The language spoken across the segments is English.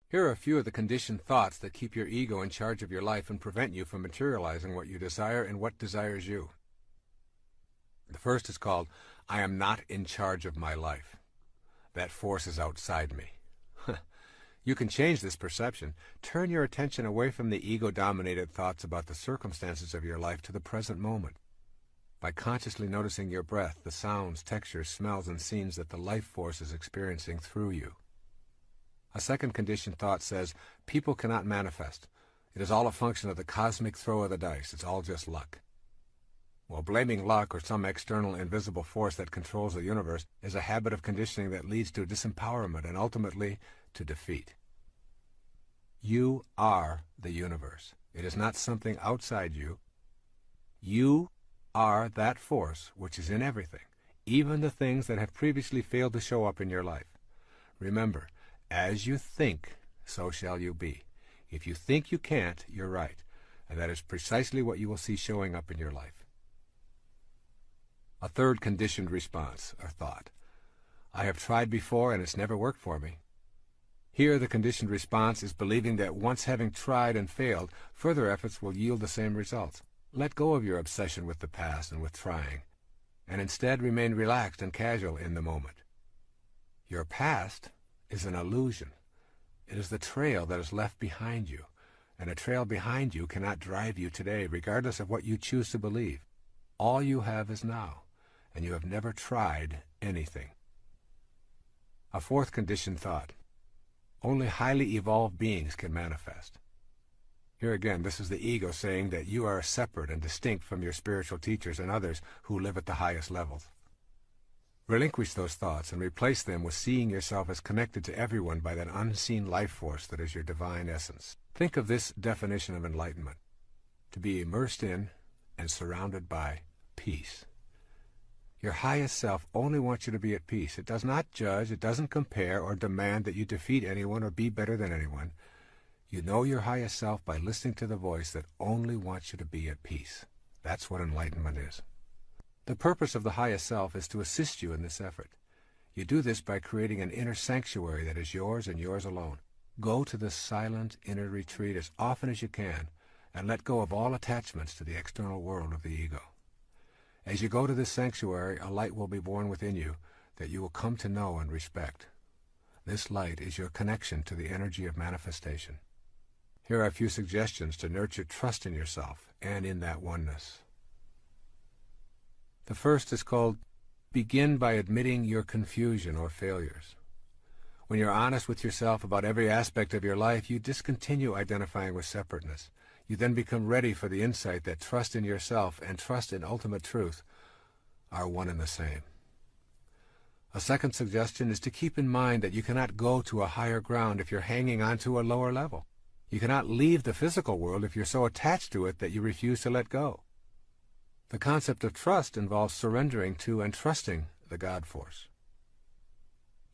Here are a few of the conditioned thoughts that keep your ego in charge of your life and prevent you from materializing what you desire and what desires you. The first is called, I am not in charge of my life. That force is outside me. You can change this perception. Turn your attention away from the ego-dominated thoughts about the circumstances of your life to the present moment. By consciously noticing your breath, the sounds, textures, smells, and scenes that the life force is experiencing through you. A second conditioned thought says, people cannot manifest. It is all a function of the cosmic throw of the dice. It's all just luck. Well, blaming luck or some external invisible force that controls the universe is a habit of conditioning that leads to disempowerment and ultimately to defeat. You are the universe. It is not something outside you. You are that force which is in everything, even the things that have previously failed to show up in your life. Remember, as you think, so shall you be. If you think you can't, you're right, and that is precisely what you will see showing up in your life. A third conditioned response, or thought. I have tried before and it's never worked for me. Here the conditioned response is believing that once having tried and failed, further efforts will yield the same results. Let go of your obsession with the past and with trying, and instead remain relaxed and casual in the moment. Your past is an illusion. It is the trail that is left behind you, and a trail behind you cannot drive you today, regardless of what you choose to believe. All you have is now, and you have never tried anything. A fourth conditioned thought. Only highly evolved beings can manifest. Here again, this is the ego saying that you are separate and distinct from your spiritual teachers and others who live at the highest levels. Relinquish those thoughts and replace them with seeing yourself as connected to everyone by that unseen life force that is your divine essence. Think of this definition of enlightenment: to be immersed in and surrounded by peace. Your highest self only wants you to be at peace. It does not judge, it doesn't compare or demand that you defeat anyone or be better than anyone. You know your highest self by listening to the voice that only wants you to be at peace. That's what enlightenment is. The purpose of the highest self is to assist you in this effort. You do this by creating an inner sanctuary that is yours and yours alone. Go to this silent inner retreat as often as you can and let go of all attachments to the external world of the ego. As you go to this sanctuary, a light will be born within you that you will come to know and respect. This light is your connection to the energy of manifestation. Here are a few suggestions to nurture trust in yourself and in that oneness. The first is called, begin by admitting your confusion or failures. When you're honest with yourself about every aspect of your life, you discontinue identifying with separateness. You then become ready for the insight that trust in yourself and trust in ultimate truth are one and the same. A second suggestion is to keep in mind that you cannot go to a higher ground if you're hanging on to a lower level. You cannot leave the physical world if you're so attached to it that you refuse to let go. The concept of trust involves surrendering to and trusting the God force.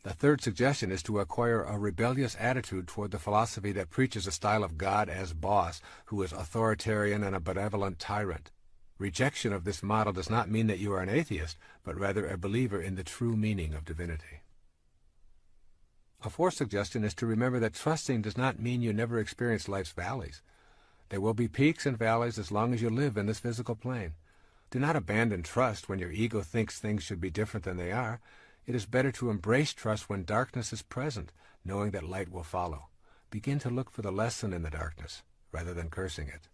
The third suggestion is to acquire a rebellious attitude toward the philosophy that preaches a style of God as boss, who is authoritarian and a benevolent tyrant. Rejection of this model does not mean that you are an atheist, but rather a believer in the true meaning of divinity. A fourth suggestion is to remember that trusting does not mean you never experience life's valleys. There will be peaks and valleys as long as you live in this physical plane. Do not abandon trust when your ego thinks things should be different than they are. It is better to embrace trust when darkness is present, knowing that light will follow. Begin to look for the lesson in the darkness, rather than cursing it.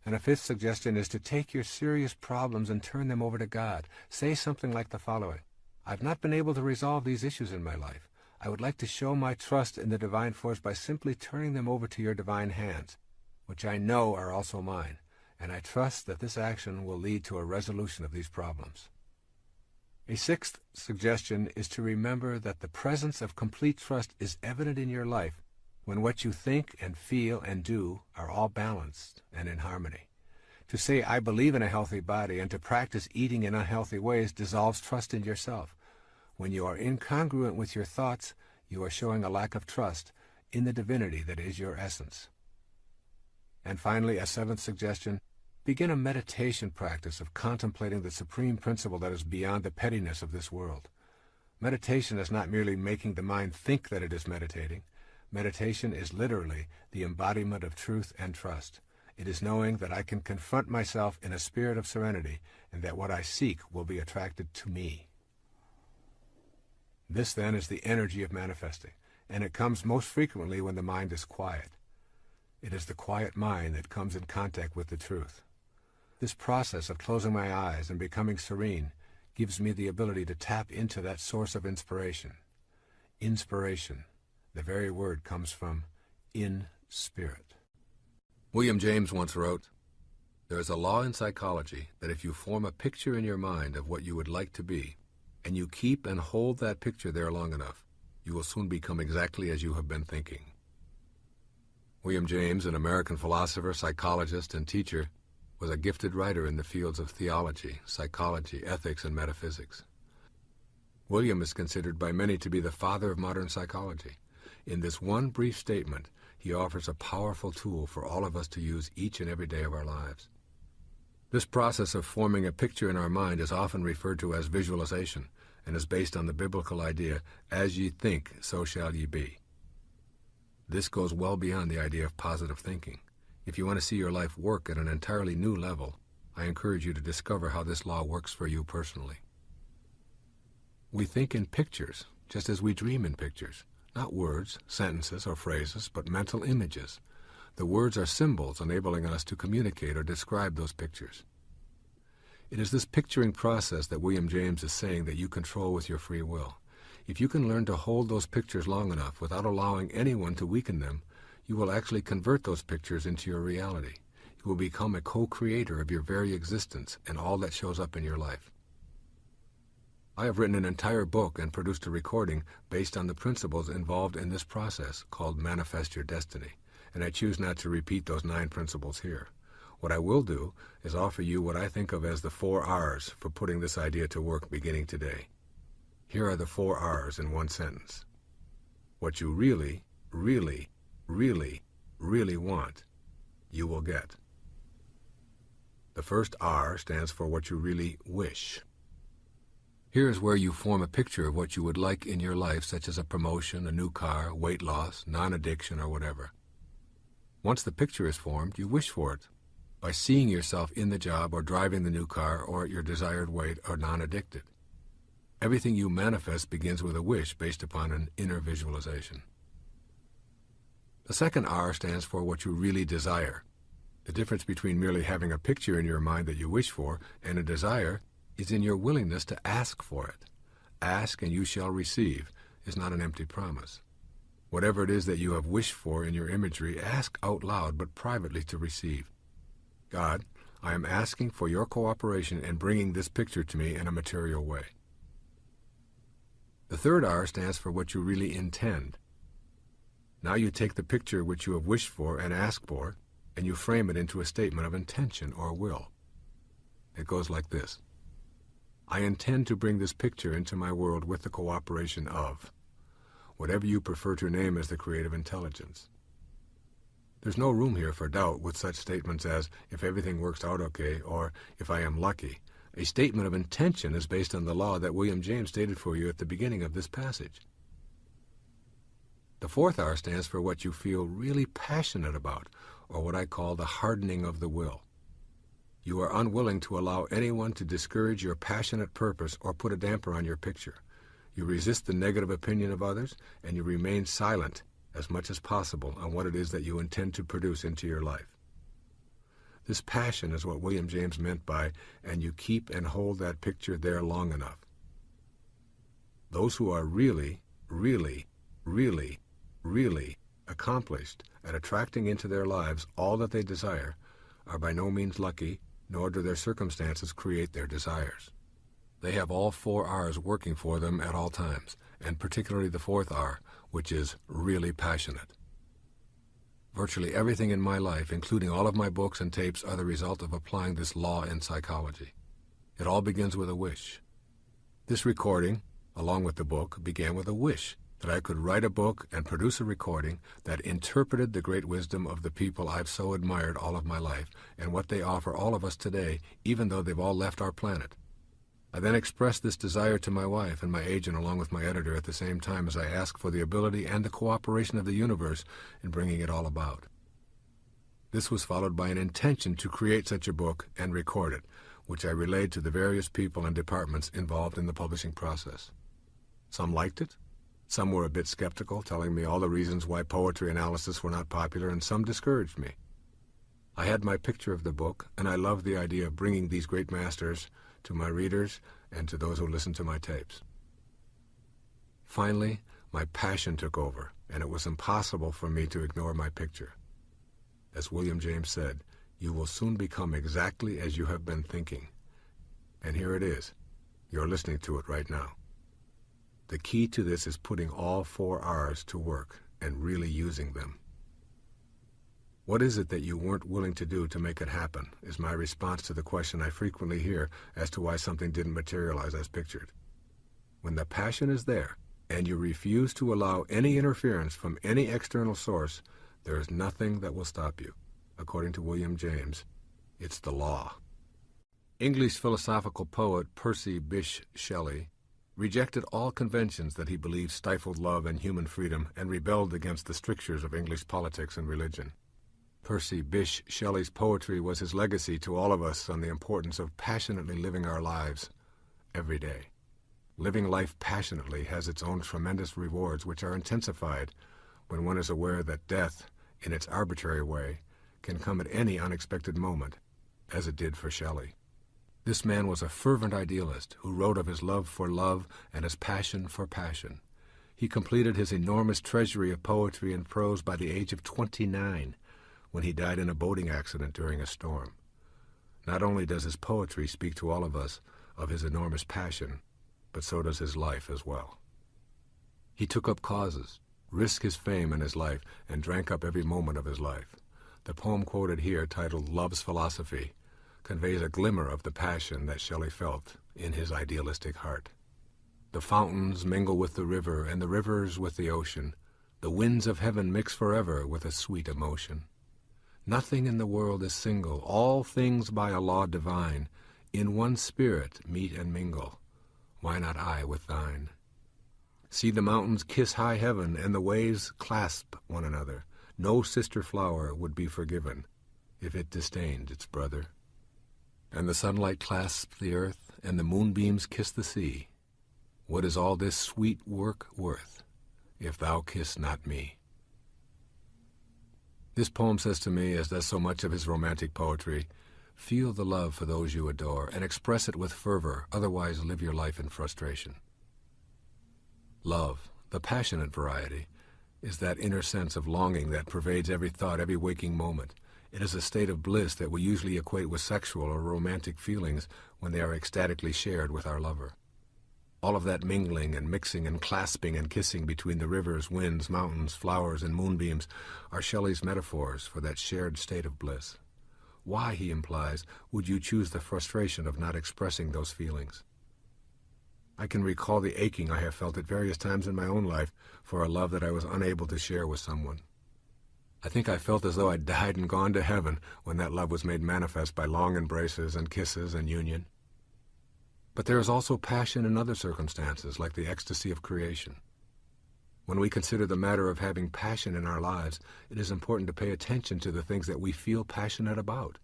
And a fifth suggestion is to take your serious problems and turn them over to God. Say something like the following: I've not been able to resolve these issues in my life. I would like to show my trust in the divine force by simply turning them over to your divine hands, which I know are also mine, and I trust that this action will lead to a resolution of these problems. A sixth suggestion is to remember that the presence of complete trust is evident in your life when what you think and feel and do are all balanced and in harmony. To say, I believe in a healthy body, and to practice eating in unhealthy ways dissolves trust in yourself. When you are incongruent with your thoughts, you are showing a lack of trust in the divinity that is your essence. And finally, a seventh suggestion: begin a meditation practice of contemplating the supreme principle that is beyond the pettiness of this world. Meditation is not merely making the mind think that it is meditating. Meditation is literally the embodiment of truth and trust. It is knowing that I can confront myself in a spirit of serenity and that what I seek will be attracted to me. This, then, is the energy of manifesting, and it comes most frequently when the mind is quiet. It is the quiet mind that comes in contact with the truth. This process of closing my eyes and becoming serene gives me the ability to tap into that source of inspiration. Inspiration, the very word comes from in spirit. William James once wrote, "There is a law in psychology that if you form a picture in your mind of what you would like to be, and you keep and hold that picture there long enough, you will soon become exactly as you have been thinking." William James, an American philosopher, psychologist, and teacher, was a gifted writer in the fields of theology, psychology, ethics, and metaphysics. William is considered by many to be the father of modern psychology. In this one brief statement, he offers a powerful tool for all of us to use each and every day of our lives. This process of forming a picture in our mind is often referred to as visualization and is based on the biblical idea, "As ye think, so shall ye be." This goes well beyond the idea of positive thinking. If you want to see your life work at an entirely new level, I encourage you to discover how this law works for you personally. We think in pictures, just as we dream in pictures. Not words, sentences, or phrases, but mental images. The words are symbols enabling us to communicate or describe those pictures. It is this picturing process that William James is saying that you control with your free will. If you can learn to hold those pictures long enough without allowing anyone to weaken them, you will actually convert those pictures into your reality. You will become a co-creator of your very existence and all that shows up in your life. I have written an entire book and produced a recording based on the principles involved in this process called Manifest Your Destiny, and I choose not to repeat those 9 principles here. What I will do is offer you what I think of as the 4 R's for putting this idea to work beginning today. Here are the 4 R's in one sentence. What you really, really, really, really want, you will get. The first R stands for what you really wish. Here is where you form a picture of what you would like in your life, such as a promotion, a new car, weight loss, non-addiction, or whatever. Once the picture is formed, you wish for it by seeing yourself in the job or driving the new car or at your desired weight or non-addicted. Everything you manifest begins with a wish based upon an inner visualization. The second R stands for what you really desire. The difference between merely having a picture in your mind that you wish for and a desire is in your willingness to ask for it. Ask and you shall receive is not an empty promise. Whatever it is that you have wished for in your imagery, ask out loud but privately to receive. God, I am asking for your cooperation in bringing this picture to me in a material way. The third R stands for what you really intend. Now you take the picture which you have wished for and asked for, and you frame it into a statement of intention or will. It goes like this. I intend to bring this picture into my world with the cooperation of whatever you prefer to name as the creative intelligence. There's no room here for doubt with such statements as, if everything works out okay, or if I am lucky. A statement of intention is based on the law that William James stated for you at the beginning of this passage. The fourth R stands for what you feel really passionate about, or what I call the hardening of the will. You are unwilling to allow anyone to discourage your passionate purpose or put a damper on your picture. You resist the negative opinion of others, and you remain silent as much as possible on what it is that you intend to produce into your life. This passion is what William James meant by, and you keep and hold that picture there long enough. Those who are really, really, really, really accomplished at attracting into their lives all that they desire are by no means lucky, nor do their circumstances create their desires. They have all 4 R's working for them at all times, and particularly the fourth R, which is really passionate. Virtually everything in my life, including all of my books and tapes, are the result of applying this law in psychology. It all begins with a wish. This recording, along with the book, began with a wish that I could write a book and produce a recording that interpreted the great wisdom of the people I've so admired all of my life and what they offer all of us today, even though they've all left our planet. I then expressed this desire to my wife and my agent along with my editor at the same time as I asked for the ability and the cooperation of the universe in bringing it all about. This was followed by an intention to create such a book and record it, which I relayed to the various people and departments involved in the publishing process. Some liked it, some were a bit skeptical, telling me all the reasons why poetry analysis were not popular, and some discouraged me. I had my picture of the book, and I loved the idea of bringing these great masters to my readers and to those who listened to my tapes. Finally, my passion took over, and it was impossible for me to ignore my picture. As William James said, "You will soon become exactly as you have been thinking." And here it is. You're listening to it right now. The key to this is putting all 4 R's to work and really using them. What is it that you weren't willing to do to make it happen, is my response to the question I frequently hear as to why something didn't materialize as pictured. When the passion is there, and you refuse to allow any interference from any external source, there is nothing that will stop you. According to William James, it's the law. English philosophical poet Percy Bysshe Shelley rejected all conventions that he believed stifled love and human freedom and rebelled against the strictures of English politics and religion. Percy Bysshe Shelley's poetry was his legacy to all of us on the importance of passionately living our lives every day. Living life passionately has its own tremendous rewards, which are intensified when one is aware that death, in its arbitrary way, can come at any unexpected moment, as it did for Shelley. This man was a fervent idealist who wrote of his love for love and his passion for passion. He completed his enormous treasury of poetry and prose by the age of 29, when he died in a boating accident during a storm. Not only does his poetry speak to all of us of his enormous passion, but so does his life as well. He took up causes, risked his fame and his life, and drank up every moment of his life. The poem quoted here, titled Love's Philosophy, conveys a glimmer of the passion that Shelley felt in his idealistic heart. The fountains mingle with the river, and the rivers with the ocean. The winds of heaven mix forever with a sweet emotion. Nothing in the world is single, all things by a law divine, in one spirit meet and mingle. Why not I with thine? See the mountains kiss high heaven, and the waves clasp one another. No sister flower would be forgiven if it disdained its brother. And the sunlight clasps the earth, and the moonbeams kiss the sea. What is all this sweet work worth, if thou kiss not me? This poem says to me, as does so much of his romantic poetry, feel the love for those you adore and express it with fervor, otherwise live your life in frustration. Love, the passionate variety, is that inner sense of longing that pervades every thought, every waking moment. It is a state of bliss that we usually equate with sexual or romantic feelings when they are ecstatically shared with our lover. All of that mingling and mixing and clasping and kissing between the rivers, winds, mountains, flowers, and moonbeams are Shelley's metaphors for that shared state of bliss. Why, he implies, would you choose the frustration of not expressing those feelings? I can recall the aching I have felt at various times in my own life for a love that I was unable to share with someone. I think I felt as though I'd died and gone to heaven when that love was made manifest by long embraces and kisses and union. But there is also passion in other circumstances, like the ecstasy of creation. When we consider the matter of having passion in our lives, it is important to pay attention to the things that we feel passionate about.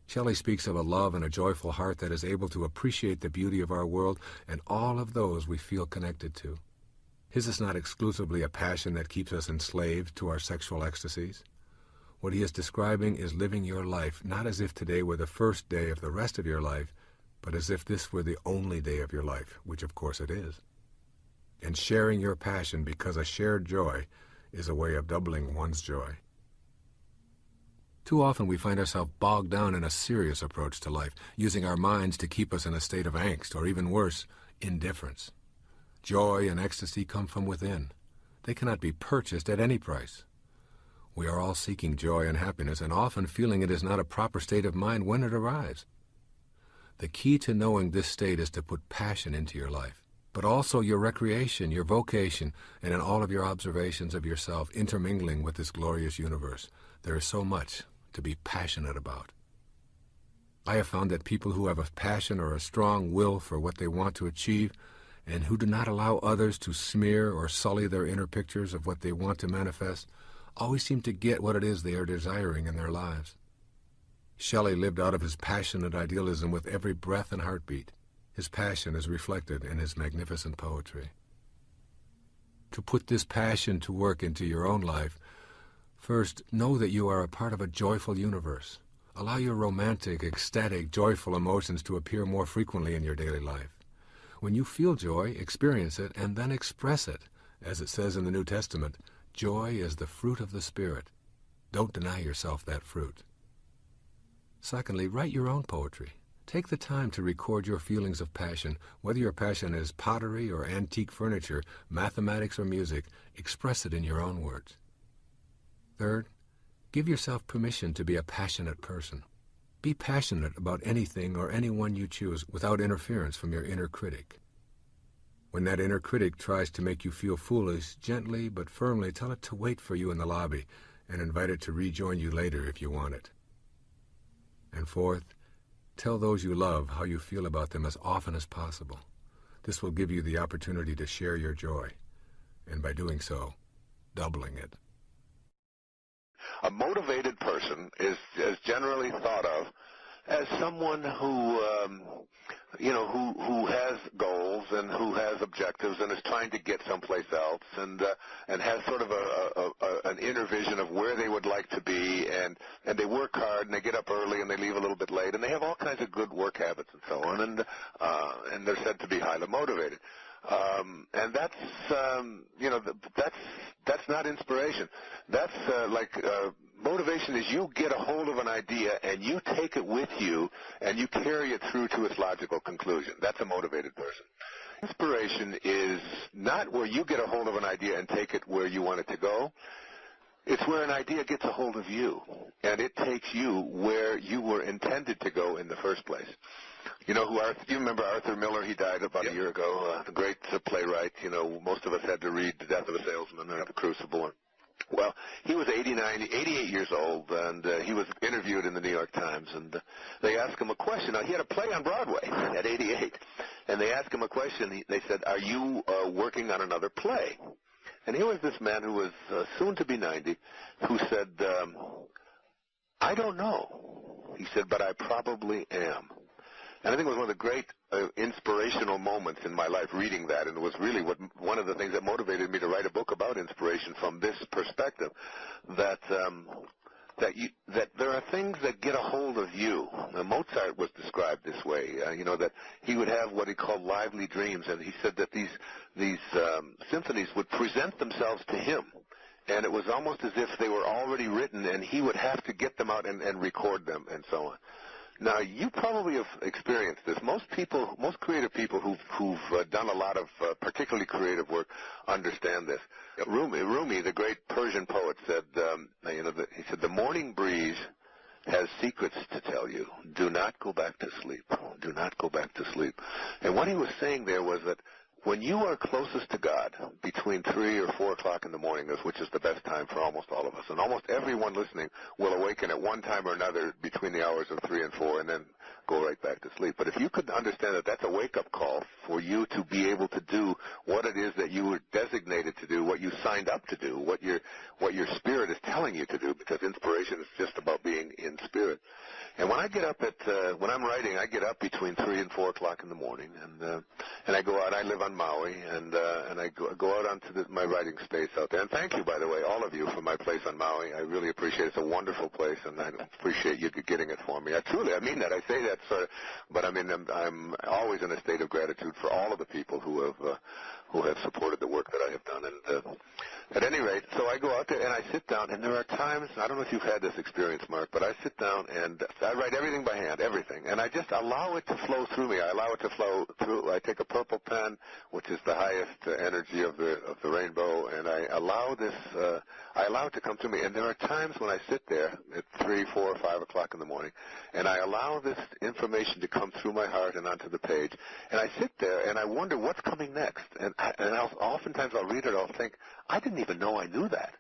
Shelley speaks of a love and a joyful heart that is able to appreciate the beauty of our world and all of those we feel connected to. His is not exclusively a passion that keeps us enslaved to our sexual ecstasies. What he is describing is living your life not as if today were the first day of the rest of your life, but as if this were the only day of your life, which of course it is. And sharing your passion because a shared joy is a way of doubling one's joy. Too often we find ourselves bogged down in a serious approach to life, using our minds to keep us in a state of angst, or even worse, indifference. Joy and ecstasy come from within. They cannot be purchased at any price. We are all seeking joy and happiness, and often feeling it is not a proper state of mind when it arrives. The key to knowing this state is to put passion into your life, but also your recreation, your vocation, and in all of your observations of yourself intermingling with this glorious universe. There is so much to be passionate about. I have found that people who have a passion or a strong will for what they want to achieve and who do not allow others to smear or sully their inner pictures of what they want to manifest always seem to get what it is they are desiring in their lives. Shelley lived out of his passionate idealism with every breath and heartbeat. His passion is reflected in his magnificent poetry. To put this passion to work into your own life, first, know that you are a part of a joyful universe. Allow your romantic, ecstatic, joyful emotions to appear more frequently in your daily life. When you feel joy, experience it and then express it. As it says in the New Testament, joy is the fruit of the Spirit. Don't deny yourself that fruit. Secondly, write your own poetry. Take the time to record your feelings of passion. Whether your passion is pottery or antique furniture, mathematics or music, express it in your own words. Third, give yourself permission to be a passionate person. Be passionate about anything or anyone you choose without interference from your inner critic. When that inner critic tries to make you feel foolish, gently but firmly tell it to wait for you in the lobby and invite it to rejoin you later if you want it. And fourth, tell those you love how you feel about them as often as possible. This will give you the opportunity to share your joy, and by doing so, doubling it. A motivated person is generally thought of as someone who has goals and who has objectives and is trying to get someplace else and has sort of an inner vision of where they would like to be, and they work hard and they get up early and they leave a little bit late and they have all kinds of good work habits and so on, and they're said to be highly motivated. And that's not inspiration. That's motivation is you get a hold of an idea and you take it with you and you carry it through to its logical conclusion. That's a motivated person. Inspiration is not where you get a hold of an idea and take it where you want it to go. It's where an idea gets a hold of you and it takes you where you were intended to go in the first place. You remember Arthur Miller? He died about a year ago. The great playwright. Most of us had to read The Death of a Salesman or The Crucible. Well, he was 88 years old, and he was interviewed in the New York Times, and they asked him a question. Now, he had a play on Broadway at 88, and they asked him a question. They said, "Are you working on another play?" And here was this man who was soon to be 90, who said, "I don't know." He said, "But I probably am." And I think it was one of the great inspirational moments in my life reading that, and it was really one of the things that motivated me to write a book about inspiration from this perspective, that there are things that get a hold of you. Now, Mozart was described this way, that he would have what he called lively dreams, and he said that these symphonies would present themselves to him. And it was almost as if they were already written, and he would have to get them out and record them and so on. Now, you probably have experienced this. Most creative people who've done a lot of particularly creative work understand this. Rumi, the great Persian poet, said, he said, "The morning breeze has secrets to tell you. Do not go back to sleep. Do not go back to sleep." And what he was saying there was that when you are closest to God, between 3 or 4 o'clock in the morning, which is the best time for almost all of us, and almost everyone listening will awaken at one time or another between the hours of 3 and 4 and then go right back to sleep. But if you could understand that that's a wake-up call for you to be able to do what it is that you were designated to do, what you signed up to do, what your spirit is telling you to do, because inspiration is just about being in spirit. And when I get up when I'm writing, I get up between 3 and 4 o'clock in the morning, and I go out. I live on Maui, and I go out onto my writing space out there. And thank you, by the way, all of you, for my place on Maui. I really appreciate it. It's a wonderful place, and I appreciate you getting it for me. I mean that. I say that, but I mean I'm always in a state of gratitude for all of the people who have supported the work that I have done. And at any rate, so I go out there and I sit down, and there are times, I don't know if you've had this experience, Mark, but I sit down and I write everything by hand, everything, and I just allow it to flow through me. I allow it to flow through. I take a purple pen, which is the highest energy of the rainbow, and I allow it to come to me. And there are times when I sit there at 3, 4, 5 o'clock in the morning, and I allow this information to come through my heart and onto the page, and I sit there and I wonder what's coming next. And oftentimes I'll read it, I'll think, I didn't even know I knew that.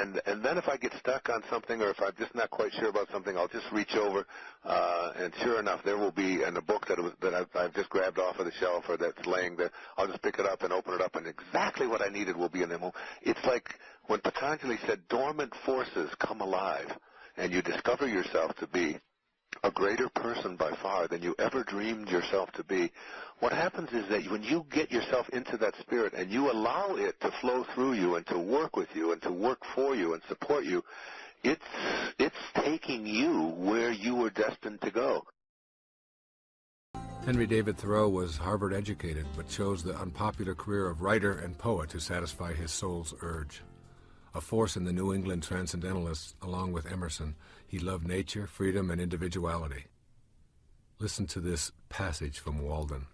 And then if I get stuck on something, or if I'm just not quite sure about something, I'll just reach over, and sure enough, there will be in a book that I've just grabbed off of the shelf or that's laying there. I'll just pick it up and open it up, and exactly what I needed will be in there. It's like when Patanjali said, dormant forces come alive, and you discover yourself to be a greater person by far than you ever dreamed yourself to be. What happens is that when you get yourself into that spirit and you allow it to flow through you and to work with you and to work for you and support you, it's taking you where you were destined to go. Henry David Thoreau was Harvard educated, but chose the unpopular career of writer and poet to satisfy his soul's urge. A force in the New England Transcendentalists, along with Emerson, he loved nature, freedom, and individuality. Listen to this passage from Walden.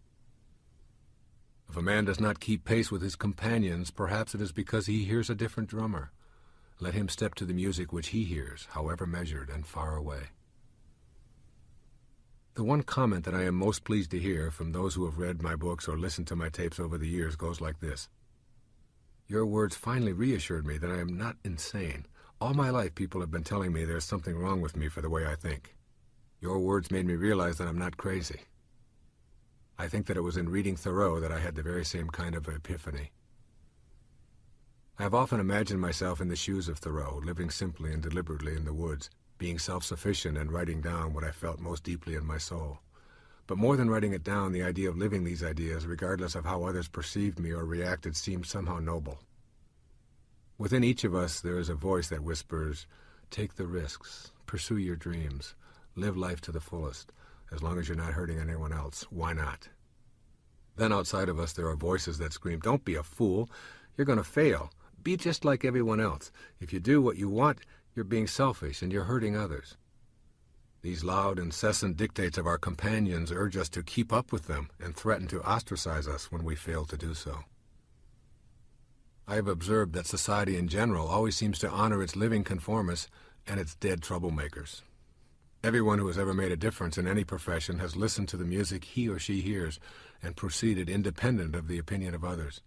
If a man does not keep pace with his companions, perhaps it is because he hears a different drummer. Let him step to the music which he hears, however measured and far away. The one comment that I am most pleased to hear from those who have read my books or listened to my tapes over the years goes like this. Your words finally reassured me that I am not insane. All my life people have been telling me there's something wrong with me for the way I think. Your words made me realize that I'm not crazy. I think that it was in reading Thoreau that I had the very same kind of epiphany. I have often imagined myself in the shoes of Thoreau, living simply and deliberately in the woods, being self-sufficient and writing down what I felt most deeply in my soul. But more than writing it down, the idea of living these ideas, regardless of how others perceived me or reacted, seemed somehow noble. Within each of us there is a voice that whispers, take the risks, pursue your dreams, live life to the fullest. As long as you're not hurting anyone else, why not? Then outside of us there are voices that scream, don't be a fool, you're going to fail. Be just like everyone else. If you do what you want, you're being selfish and you're hurting others. These loud, incessant dictates of our companions urge us to keep up with them and threaten to ostracize us when we fail to do so. I have observed that society in general always seems to honor its living conformists and its dead troublemakers. Everyone who has ever made a difference in any profession has listened to the music he or she hears and proceeded independent of the opinion of others.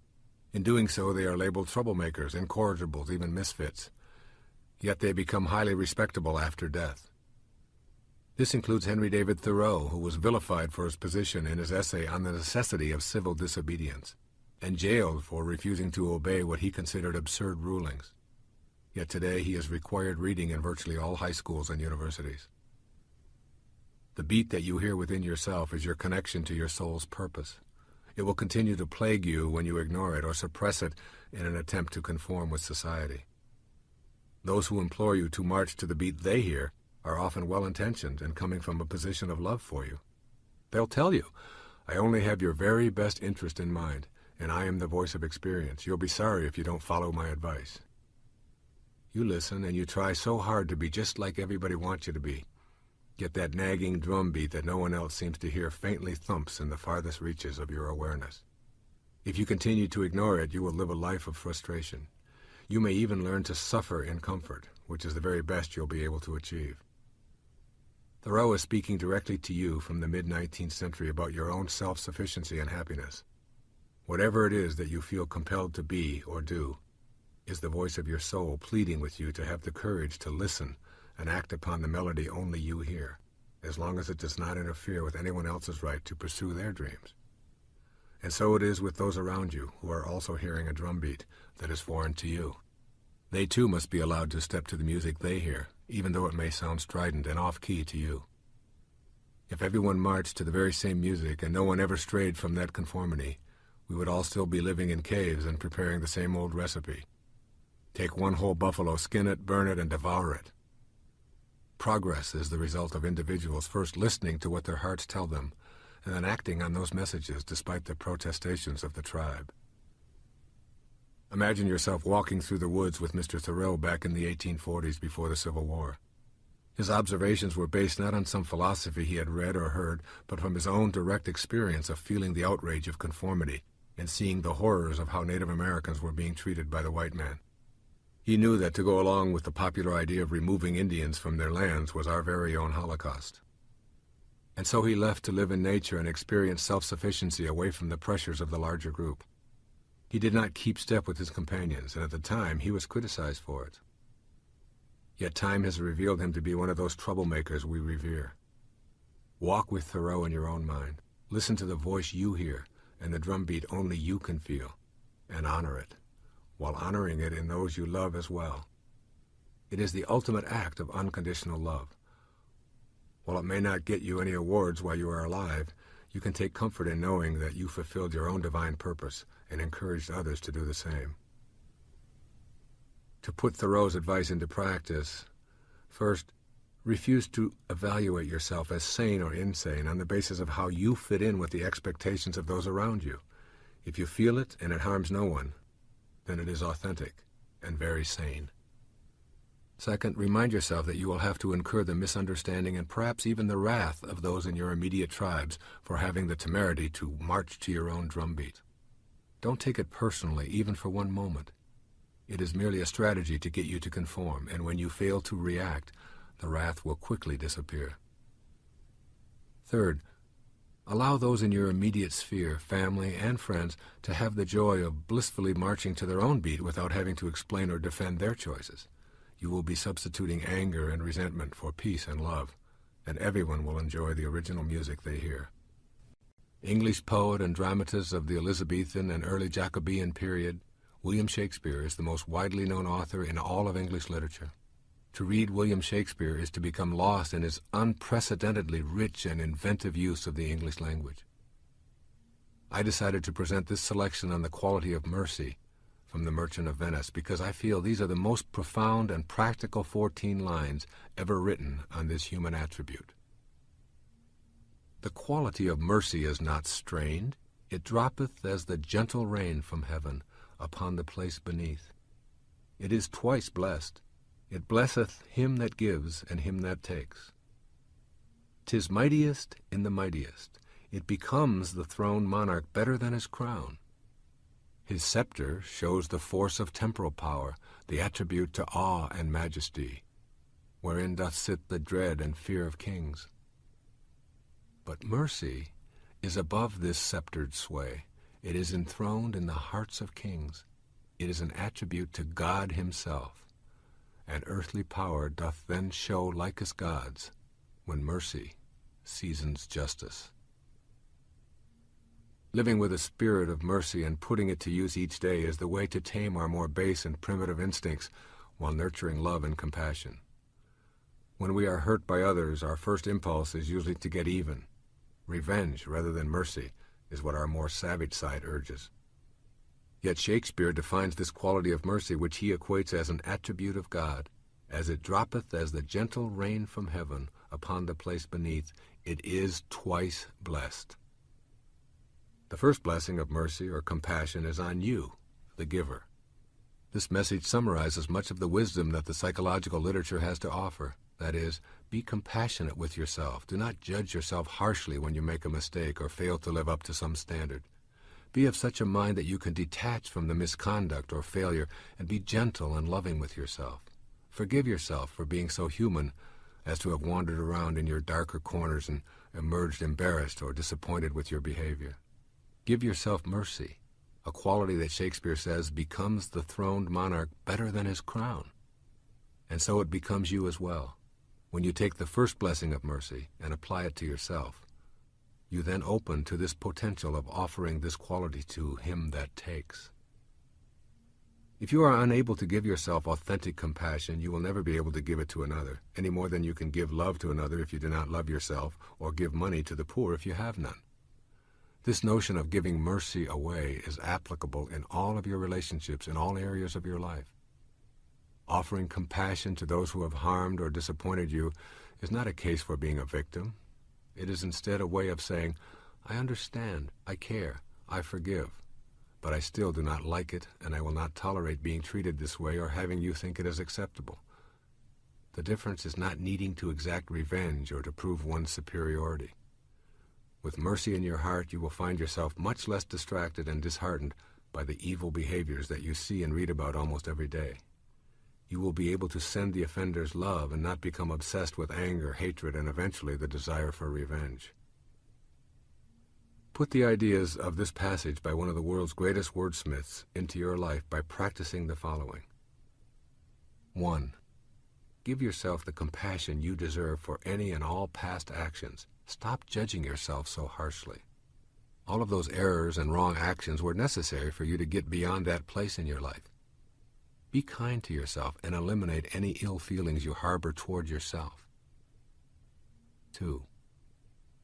In doing so, they are labeled troublemakers, incorrigibles, even misfits. Yet they become highly respectable after death. This includes Henry David Thoreau, who was vilified for his position in his essay on the necessity of civil disobedience, and jailed for refusing to obey what he considered absurd rulings. Yet today he is required reading in virtually all high schools and universities. The beat that you hear within yourself is your connection to your soul's purpose. It will continue to plague you when you ignore it or suppress it in an attempt to conform with society. Those who implore you to march to the beat they hear are often well-intentioned and coming from a position of love for you. They'll tell you, I only have your very best interest in mind, and I am the voice of experience. You'll be sorry if you don't follow my advice. You listen and you try so hard to be just like everybody wants you to be. Yet that nagging drum beat that no one else seems to hear faintly thumps in the farthest reaches of your awareness. If you continue to ignore it, you will live a life of frustration. You may even learn to suffer in comfort, which is the very best you'll be able to achieve. Thoreau is speaking directly to you from the mid-19th century about your own self-sufficiency and happiness. Whatever it is that you feel compelled to be or do is the voice of your soul pleading with you to have the courage to listen and act upon the melody only you hear, as long as it does not interfere with anyone else's right to pursue their dreams. And so it is with those around you who are also hearing a drumbeat that is foreign to you. They too must be allowed to step to the music they hear, even though it may sound strident and off-key to you. If everyone marched to the very same music and no one ever strayed from that conformity, we would all still be living in caves and preparing the same old recipe. Take one whole buffalo, skin it, burn it, and devour it. Progress is the result of individuals first listening to what their hearts tell them, and then acting on those messages despite the protestations of the tribe. Imagine yourself walking through the woods with Mr. Thoreau back in the 1840s before the Civil War. His observations were based not on some philosophy he had read or heard, but from his own direct experience of feeling the outrage of conformity and seeing the horrors of how Native Americans were being treated by the white man. He knew that to go along with the popular idea of removing Indians from their lands was our very own Holocaust. And so he left to live in nature and experience self-sufficiency away from the pressures of the larger group. He did not keep step with his companions, and at the time he was criticized for it. Yet time has revealed him to be one of those troublemakers we revere. Walk with Thoreau in your own mind. Listen to the voice you hear and the drumbeat only you can feel, and honor it, while honoring it in those you love as well. It is the ultimate act of unconditional love. While it may not get you any awards while you are alive, you can take comfort in knowing that you fulfilled your own divine purpose and encouraged others to do the same. To put Thoreau's advice into practice, first, refuse to evaluate yourself as sane or insane on the basis of how you fit in with the expectations of those around you. If you feel it and it harms no one, then it is authentic and very sane. Second, remind yourself that you will have to incur the misunderstanding and perhaps even the wrath of those in your immediate tribes for having the temerity to march to your own drumbeat. Don't take it personally, even for one moment. It is merely a strategy to get you to conform, and when you fail to react, the wrath will quickly disappear. Third, allow those in your immediate sphere, family and friends, to have the joy of blissfully marching to their own beat without having to explain or defend their choices. You will be substituting anger and resentment for peace and love, and everyone will enjoy the original music they hear. English poet and dramatist of the Elizabethan and early Jacobean period, William Shakespeare is the most widely known author in all of English literature. To read William Shakespeare is to become lost in his unprecedentedly rich and inventive use of the English language. I decided to present this selection on the quality of mercy from The Merchant of Venice because I feel these are the most profound and practical 14 lines ever written on this human attribute. The quality of mercy is not strained. It droppeth as the gentle rain from heaven upon the place beneath. It is twice blessed. It blesseth him that gives and him that takes. 'Tis mightiest in the mightiest. It becomes the throned monarch better than his crown. His scepter shows the force of temporal power, the attribute to awe and majesty, wherein doth sit the dread and fear of kings. But mercy is above this sceptered sway. It is enthroned in the hearts of kings. It is an attribute to God himself, and earthly power doth then show like as God's, when mercy seasons justice. Living with a spirit of mercy and putting it to use each day is the way to tame our more base and primitive instincts while nurturing love and compassion. When we are hurt by others, our first impulse is usually to get even. Revenge rather than mercy is what our more savage side urges. Yet Shakespeare defines this quality of mercy, which he equates as an attribute of God, as it droppeth as the gentle rain from heaven upon the place beneath, it is twice blessed. The first blessing of mercy or compassion is on you, the giver. This message summarizes much of the wisdom that the psychological literature has to offer. That is, be compassionate with yourself. Do not judge yourself harshly when you make a mistake or fail to live up to some standard. Be of such a mind that you can detach from the misconduct or failure and be gentle and loving with yourself. Forgive yourself for being so human as to have wandered around in your darker corners and emerged embarrassed or disappointed with your behavior. Give yourself mercy, a quality that Shakespeare says becomes the throned monarch better than his crown. And so it becomes you as well. When you take the first blessing of mercy and apply it to yourself, you then open to this potential of offering this quality to him that takes. If you are unable to give yourself authentic compassion, you will never be able to give it to another, any more than you can give love to another if you do not love yourself, or give money to the poor if you have none. This notion of giving mercy away is applicable in all of your relationships, in all areas of your life. Offering compassion to those who have harmed or disappointed you is not a case for being a victim. It is instead a way of saying, I understand, I care, I forgive, but I still do not like it, and I will not tolerate being treated this way or having you think it is acceptable. The difference is not needing to exact revenge or to prove one's superiority. With mercy in your heart, you will find yourself much less distracted and disheartened by the evil behaviors that you see and read about almost every day. You will be able to send the offenders love and not become obsessed with anger, hatred, and eventually the desire for revenge. Put the ideas of this passage by one of the world's greatest wordsmiths into your life by practicing the following. 1. Give yourself the compassion you deserve for any and all past actions. Stop judging yourself so harshly. All of those errors and wrong actions were necessary for you to get beyond that place in your life. Be kind to yourself and eliminate any ill feelings you harbor toward yourself. 2.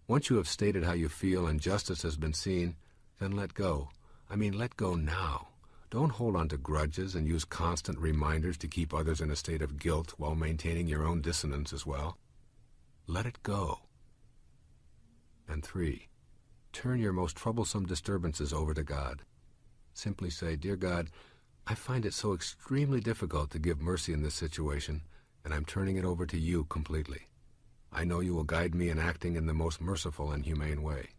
Once you have stated how you feel and justice has been seen, then let go. Let go now. Don't hold on to grudges and use constant reminders to keep others in a state of guilt while maintaining your own dissonance as well. Let it go. And 3. Turn your most troublesome disturbances over to God. Simply say, "Dear God, I find it so extremely difficult to give mercy in this situation, and I'm turning it over to you completely. I know you will guide me in acting in the most merciful and humane way.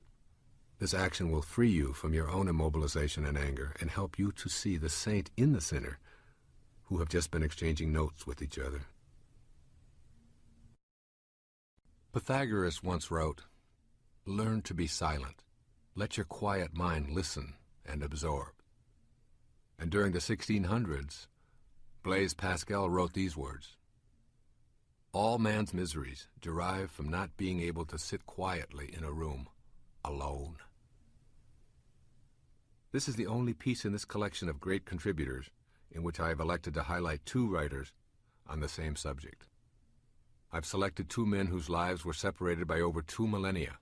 This action will free you from your own immobilization and anger and help you to see the saint in the sinner who have just been exchanging notes with each other." Pythagoras once wrote, "Learn to be silent. Let your quiet mind listen and absorb." And during the 1600s, Blaise Pascal wrote these words, "All man's miseries derive from not being able to sit quietly in a room alone." This is the only piece in this collection of great contributors in which I have elected to highlight 2 writers on the same subject. I've selected 2 men whose lives were separated by over 2 millennia,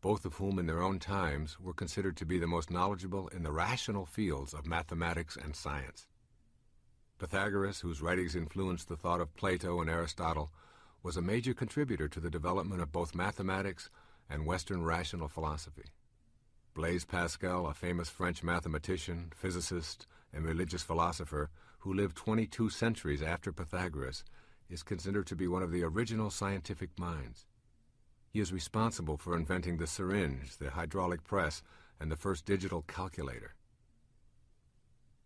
both of whom in their own times were considered to be the most knowledgeable in the rational fields of mathematics and science. Pythagoras, whose writings influenced the thought of Plato and Aristotle, was a major contributor to the development of both mathematics and Western rational philosophy. Blaise Pascal, a famous French mathematician, physicist, and religious philosopher who lived 22 centuries after Pythagoras, is considered to be one of the original scientific minds. He is responsible for inventing the syringe, the hydraulic press, and the first digital calculator.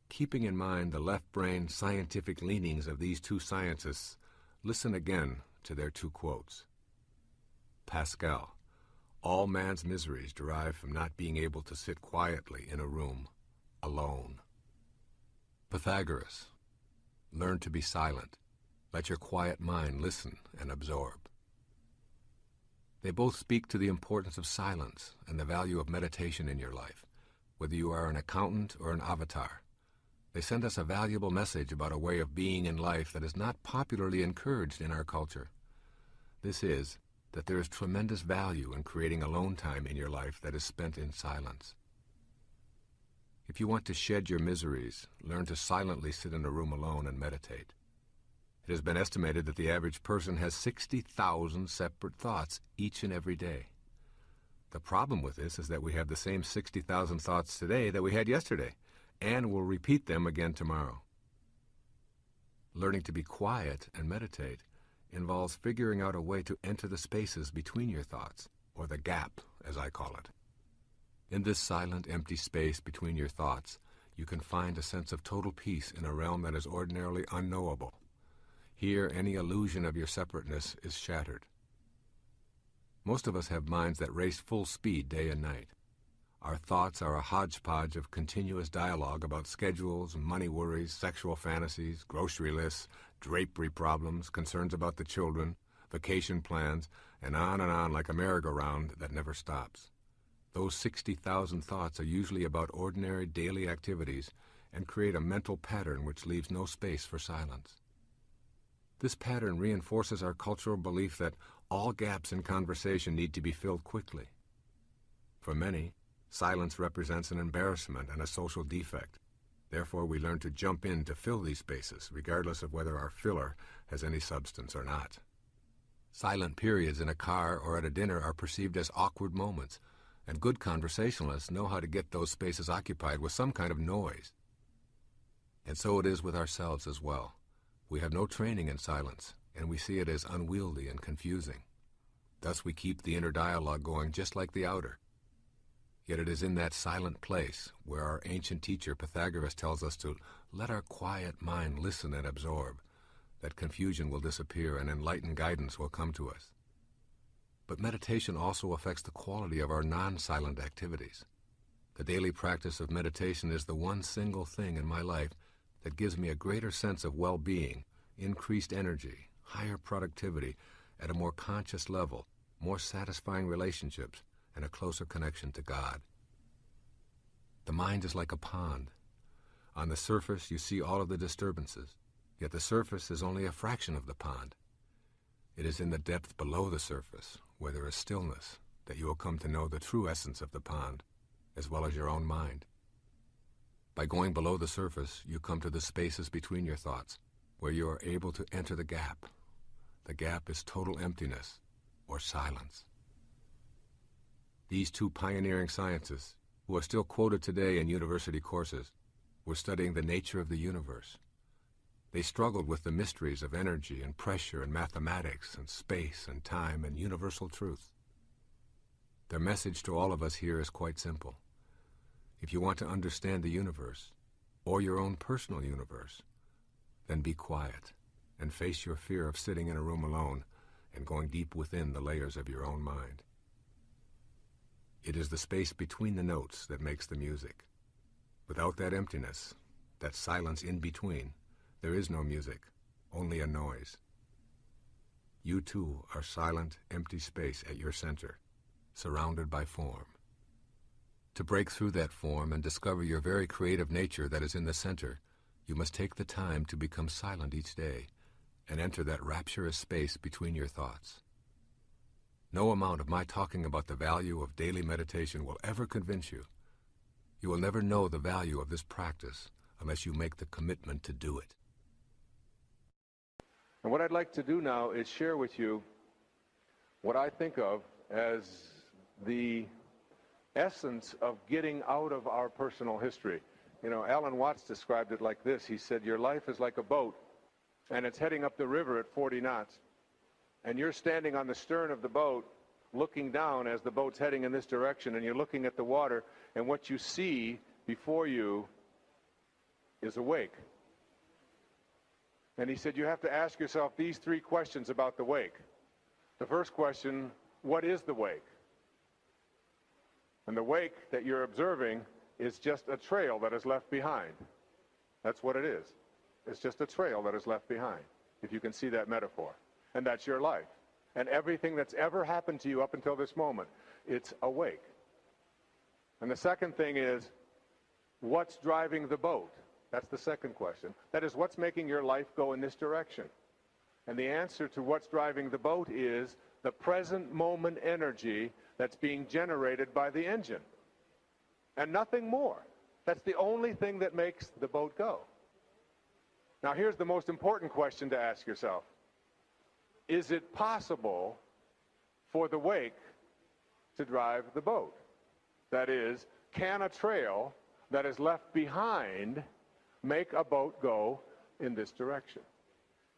Keeping in mind the left-brain scientific leanings of these 2 scientists, listen again to their 2 quotes. Pascal, "All man's miseries derive from not being able to sit quietly in a room alone." Pythagoras, "Learn to be silent. Let your quiet mind listen and absorb." They both speak to the importance of silence and the value of meditation in your life, whether you are an accountant or an avatar. They send us a valuable message about a way of being in life that is not popularly encouraged in our culture. This is that there is tremendous value in creating alone time in your life that is spent in silence. If you want to shed your miseries, learn to silently sit in a room alone and meditate. It has been estimated that the average person has 60,000 separate thoughts each and every day. The problem with this is that we have the same 60,000 thoughts today that we had yesterday, and will repeat them again tomorrow. Learning to be quiet and meditate involves figuring out a way to enter the spaces between your thoughts, or the gap, as I call it. In this silent, empty space between your thoughts, you can find a sense of total peace in a realm that is ordinarily unknowable. Here, any illusion of your separateness is shattered. Most of us have minds that race full speed day and night. Our thoughts are a hodgepodge of continuous dialogue about schedules, money worries, sexual fantasies, grocery lists, drapery problems, concerns about the children, vacation plans, and on like a merry-go-round that never stops. Those 60,000 thoughts are usually about ordinary daily activities and create a mental pattern which leaves no space for silence. This pattern reinforces our cultural belief that all gaps in conversation need to be filled quickly. For many, silence represents an embarrassment and a social defect. Therefore, we learn to jump in to fill these spaces, regardless of whether our filler has any substance or not. Silent periods in a car or at a dinner are perceived as awkward moments, and good conversationalists know how to get those spaces occupied with some kind of noise. And so it is with ourselves as well. We have no training in silence, and we see it as unwieldy and confusing. Thus we keep the inner dialogue going just like the outer. Yet it is in that silent place where our ancient teacher Pythagoras tells us to let our quiet mind listen and absorb, that confusion will disappear and enlightened guidance will come to us. But meditation also affects the quality of our non-silent activities. The daily practice of meditation is the one single thing in my life that gives me a greater sense of well-being, increased energy, higher productivity at a more conscious level, more satisfying relationships, and a closer connection to God. The mind is like a pond. On the surface, you see all of the disturbances, yet the surface is only a fraction of the pond. It is in the depth below the surface, where there is stillness, that you will come to know the true essence of the pond, as well as your own mind. By going below the surface, you come to the spaces between your thoughts, where you are able to enter the gap. The gap is total emptiness, or silence. These two pioneering scientists, who are still quoted today in university courses, were studying the nature of the universe. They struggled with the mysteries of energy and pressure and mathematics and space and time and universal truth. Their message to all of us here is quite simple. If you want to understand the universe, or your own personal universe, then be quiet and face your fear of sitting in a room alone and going deep within the layers of your own mind. It is the space between the notes that makes the music. Without that emptiness, that silence in between, there is no music, only a noise. You too are silent, empty space at your center, surrounded by form. To break through that form and discover your very creative nature that is in the center, you must take the time to become silent each day and enter that rapturous space between your thoughts. No amount of my talking about the value of daily meditation will ever convince you. You will never know the value of this practice unless you make the commitment to do it. And what I'd like to do now is share with you what I think of as the essence of getting out of our personal history. You know, Alan Watts described it like this. He said, your life is like a boat, and it's heading up the river at 40 knots. And you're standing on the stern of the boat, looking down as the boat's heading in this direction, and you're looking at the water, and what you see before you is a wake. And he said, you have to ask yourself these three questions about the wake. The first question, what is the wake? And the wake that you're observing is just a trail that is left behind. That's what it is. It's just a trail that is left behind, if you can see that metaphor. And that's your life. And everything that's ever happened to you up until this moment, it's a wake. And the second thing is, what's driving the boat? That's the second question. That is, what's making your life go in this direction? And the answer to what's driving the boat is the present moment energy that's being generated by the engine. And nothing more. That's the only thing that makes the boat go. Now here's the most important question to ask yourself. Is it possible for the wake to drive the boat? That is, can a trail that is left behind make a boat go in this direction?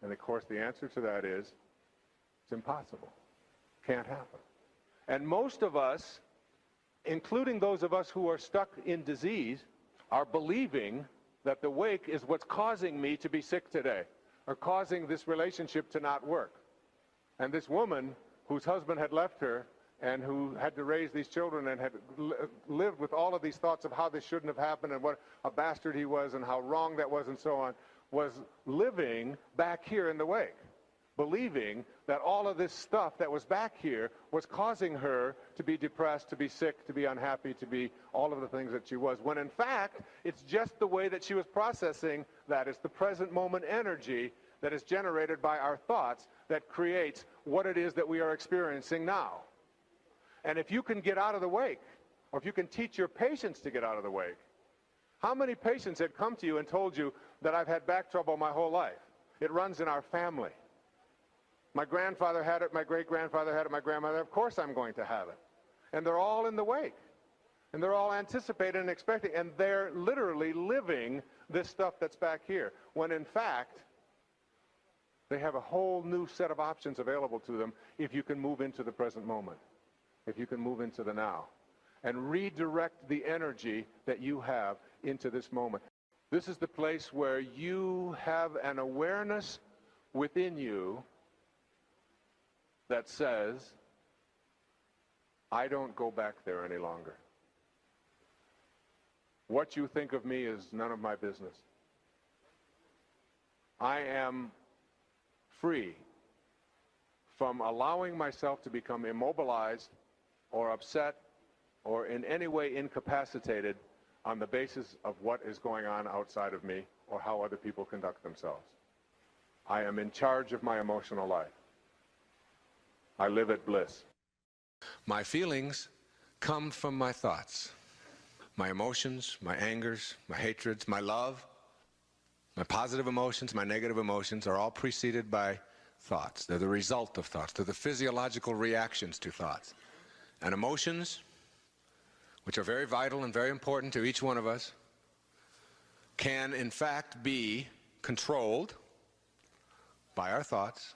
And of course the answer to that is, it's impossible. Can't happen. And most of us, including those of us who are stuck in disease, are believing that the wake is what's causing me to be sick today, or causing this relationship to not work. And this woman whose husband had left her and who had to raise these children and had lived with all of these thoughts of how this shouldn't have happened and what a bastard he was and how wrong that was and so on, was living back here in the wake, believing that all of this stuff that was back here was causing her to be depressed, to be sick, to be unhappy, to be all of the things that she was, when in fact it's just the way that she was processing that. It's the present moment energy that is generated by our thoughts that creates what it is that we are experiencing now. And if you can get out of the wake, or if you can teach your patients to get out of the wake, how many patients had come to you and told you that I've had back trouble my whole life? It runs in our family. My grandfather had it, my great-grandfather had it, my grandmother, of course I'm going to have it. And they're all in the wake. And they're all anticipating and expecting, and they're literally living this stuff that's back here, when in fact, they have a whole new set of options available to them if you can move into the present moment, if you can move into the now, and redirect the energy that you have into this moment. This is the place where you have an awareness within you that says, I don't go back there any longer. What you think of me is none of my business. I am free from allowing myself to become immobilized or upset or in any way incapacitated on the basis of what is going on outside of me or how other people conduct themselves. I am in charge of my emotional life. I live at bliss. My feelings come from my thoughts. My emotions, my angers, my hatreds, my love, my positive emotions, my negative emotions are all preceded by thoughts. They're the result of thoughts. They're the physiological reactions to thoughts. And emotions, which are very vital and very important to each one of us, can in fact be controlled by our thoughts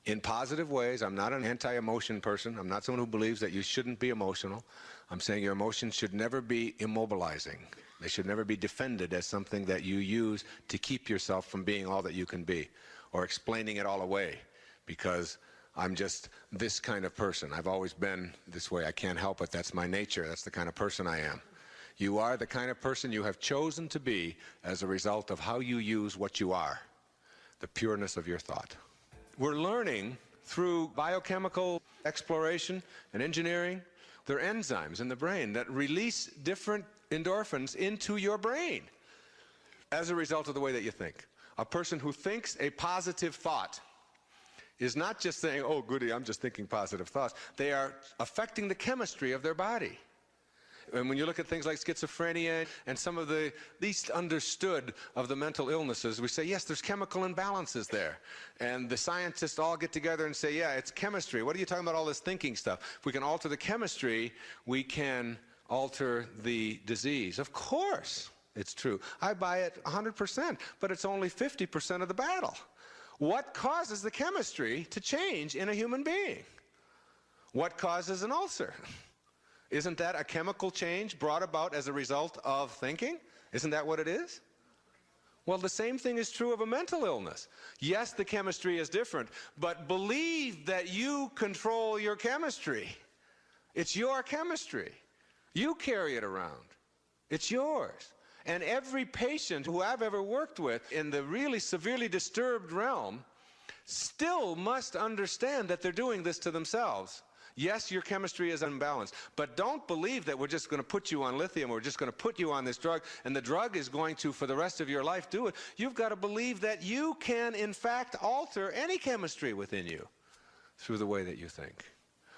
in positive ways. I'm not an anti-emotion person. I'm not someone who believes that you shouldn't be emotional. I'm saying your emotions should never be immobilizing. They should never be defended as something that you use to keep yourself from being all that you can be, or explaining it all away because I'm just this kind of person. I've always been this way. I can't help it. That's my nature. That's the kind of person I am. You are the kind of person you have chosen to be as a result of how you use what you are, the pureness of your thought. We're learning through biochemical exploration and engineering. There are enzymes in the brain that release different endorphins into your brain as a result of the way that you think. A person who thinks a positive thought is not just saying, oh, goody, I'm just thinking positive thoughts. They are affecting the chemistry of their body. And when you look at things like schizophrenia and some of the least understood of the mental illnesses, we say, yes, there's chemical imbalances there. And the scientists all get together and say, yeah, it's chemistry. What are you talking about, all this thinking stuff? If we can alter the chemistry, we can alter the disease. Of course, it's true. I buy it 100%, but it's only 50% of the battle. What causes the chemistry to change in a human being? What causes an ulcer? Isn't that a chemical change brought about as a result of thinking? Isn't that what it is? Well, the same thing is true of a mental illness. Yes, the chemistry is different, but believe that you control your chemistry. It's your chemistry. You carry it around. It's yours. And every patient who I've ever worked with in the really severely disturbed realm still must understand that they're doing this to themselves. Yes, your chemistry is unbalanced, but don't believe that we're just going to put you on lithium, or we're just going to put you on this drug, and the drug is going to, for the rest of your life, do it. You've got to believe that you can, in fact, alter any chemistry within you through the way that you think.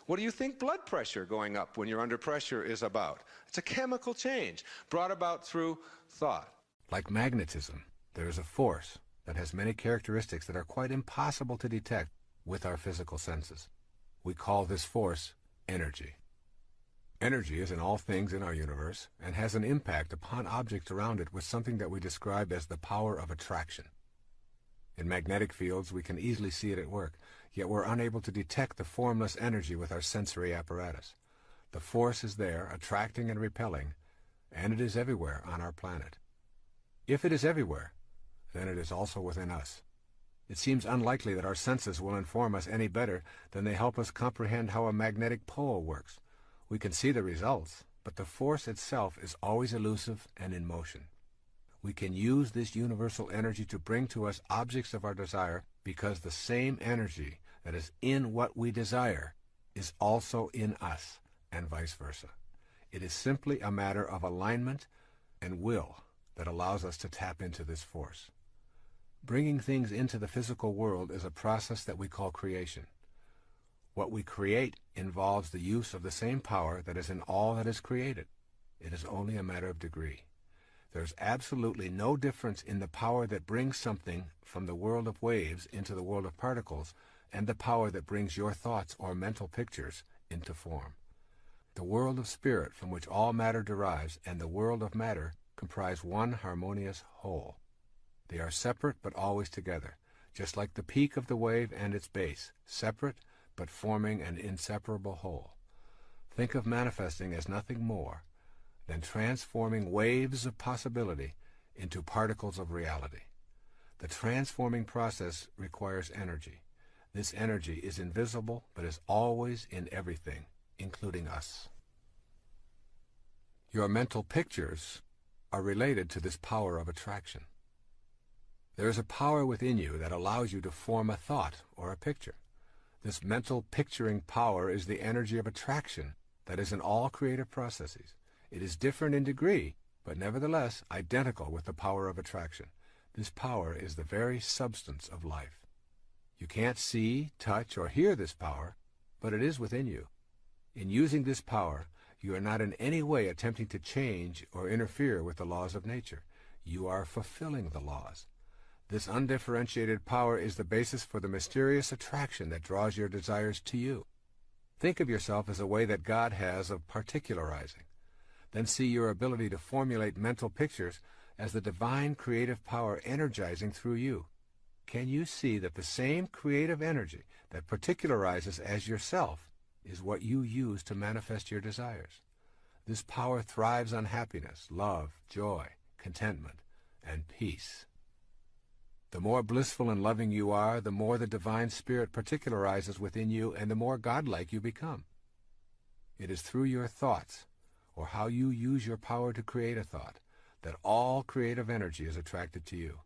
What do you think blood pressure going up when you're under pressure is about? It's a chemical change brought about through thought. Like magnetism, there is a force that has many characteristics that are quite impossible to detect with our physical senses. We call this force energy. Energy is in all things in our universe and has an impact upon objects around it with something that we describe as the power of attraction. In magnetic fields, we can easily see it at work, yet we're unable to detect the formless energy with our sensory apparatus. The force is there, attracting and repelling, and it is everywhere on our planet. If it is everywhere, then it is also within us. It seems unlikely that our senses will inform us any better than they help us comprehend how a magnetic pole works. We can see the results, but the force itself is always elusive and in motion. We can use this universal energy to bring to us objects of our desire because the same energy that is in what we desire is also in us, and vice versa. It is simply a matter of alignment and will that allows us to tap into this force. Bringing things into the physical world is a process that we call creation. What we create involves the use of the same power that is in all that is created. It is only a matter of degree. There's absolutely no difference in the power that brings something from the world of waves into the world of particles and the power that brings your thoughts or mental pictures into form. The world of spirit from which all matter derives and the world of matter comprise one harmonious whole. They are separate but always together, just like the peak of the wave and its base, separate but forming an inseparable whole. Think of manifesting as nothing more than transforming waves of possibility into particles of reality. The transforming process requires energy. This energy is invisible but is always in everything, including us. Your mental pictures are related to this power of attraction. There is a power within you that allows you to form a thought or a picture. This mental picturing power is the energy of attraction that is in all creative processes. It is different in degree, but nevertheless identical with the power of attraction. This power is the very substance of life. You can't see, touch, or hear this power, but it is within you. In using this power, you are not in any way attempting to change or interfere with the laws of nature. You are fulfilling the laws. This undifferentiated power is the basis for the mysterious attraction that draws your desires to you. Think of yourself as a way that God has of particularizing. Then see your ability to formulate mental pictures as the divine creative power energizing through you. Can you see that the same creative energy that particularizes as yourself is what you use to manifest your desires? This power thrives on happiness, love, joy, contentment, and peace. The more blissful and loving you are, the more the divine spirit particularizes within you and the more godlike you become. It is through your thoughts, or how you use your power to create a thought, that all creative energy is attracted to you.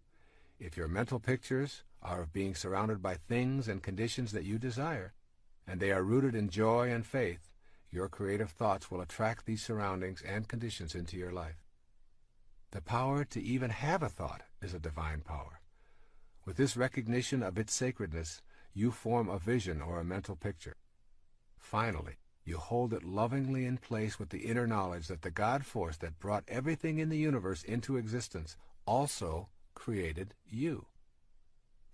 If your mental pictures are of being surrounded by things and conditions that you desire, and they are rooted in joy and faith, your creative thoughts will attract these surroundings and conditions into your life. The power to even have a thought is a divine power. With this recognition of its sacredness, you form a vision or a mental picture. Finally, you hold it lovingly in place with the inner knowledge that the God force that brought everything in the universe into existence also created you.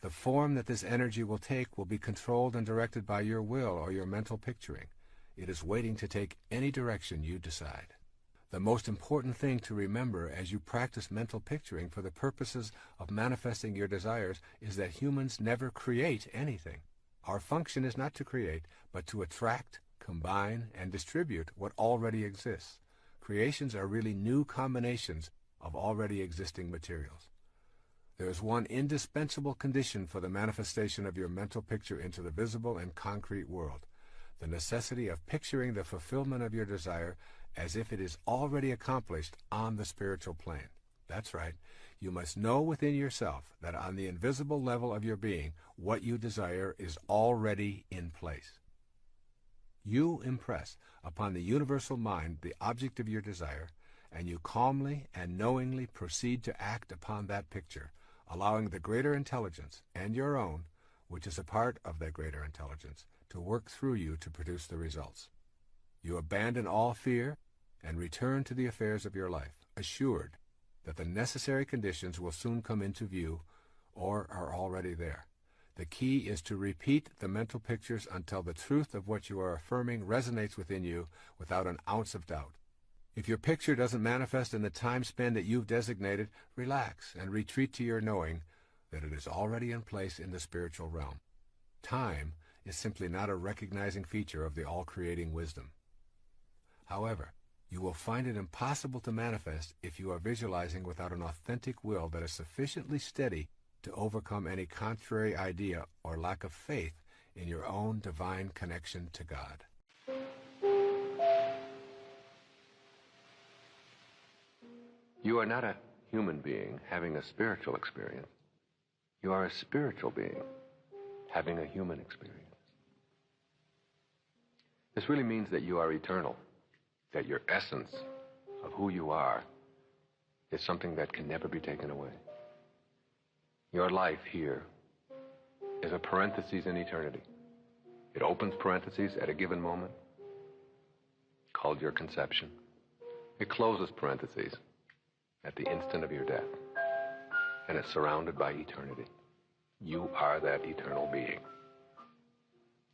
The form that this energy will take will be controlled and directed by your will or your mental picturing. It is waiting to take any direction you decide. The most important thing to remember as you practice mental picturing for the purposes of manifesting your desires is that humans never create anything. Our function is not to create, but to attract, combine, and distribute what already exists. Creations are really new combinations of already existing materials. There is one indispensable condition for the manifestation of your mental picture into the visible and concrete world: the necessity of picturing the fulfillment of your desire as if it is already accomplished on the spiritual plane. That's right. You must know within yourself that on the invisible level of your being, what you desire is already in place. You impress upon the universal mind the object of your desire, and you calmly and knowingly proceed to act upon that picture, allowing the greater intelligence and your own, which is a part of that greater intelligence, to work through you to produce the results. You abandon all fear and return to the affairs of your life, assured that the necessary conditions will soon come into view or are already there. The key is to repeat the mental pictures until the truth of what you are affirming resonates within you without an ounce of doubt. If your picture doesn't manifest in the time span that you've designated, relax and retreat to your knowing that it is already in place in the spiritual realm. Time is simply not a recognizing feature of the all-creating wisdom. However, you will find it impossible to manifest if you are visualizing without an authentic will that is sufficiently steady to overcome any contrary idea or lack of faith in your own divine connection to God. You are not a human being having a spiritual experience. You are a spiritual being having a human experience. This really means that you are eternal, that your essence of who you are is something that can never be taken away. Your life here is a parenthesis in eternity. It opens parentheses at a given moment, called your conception. It closes parentheses at the instant of your death, and it's surrounded by eternity. You are that eternal being.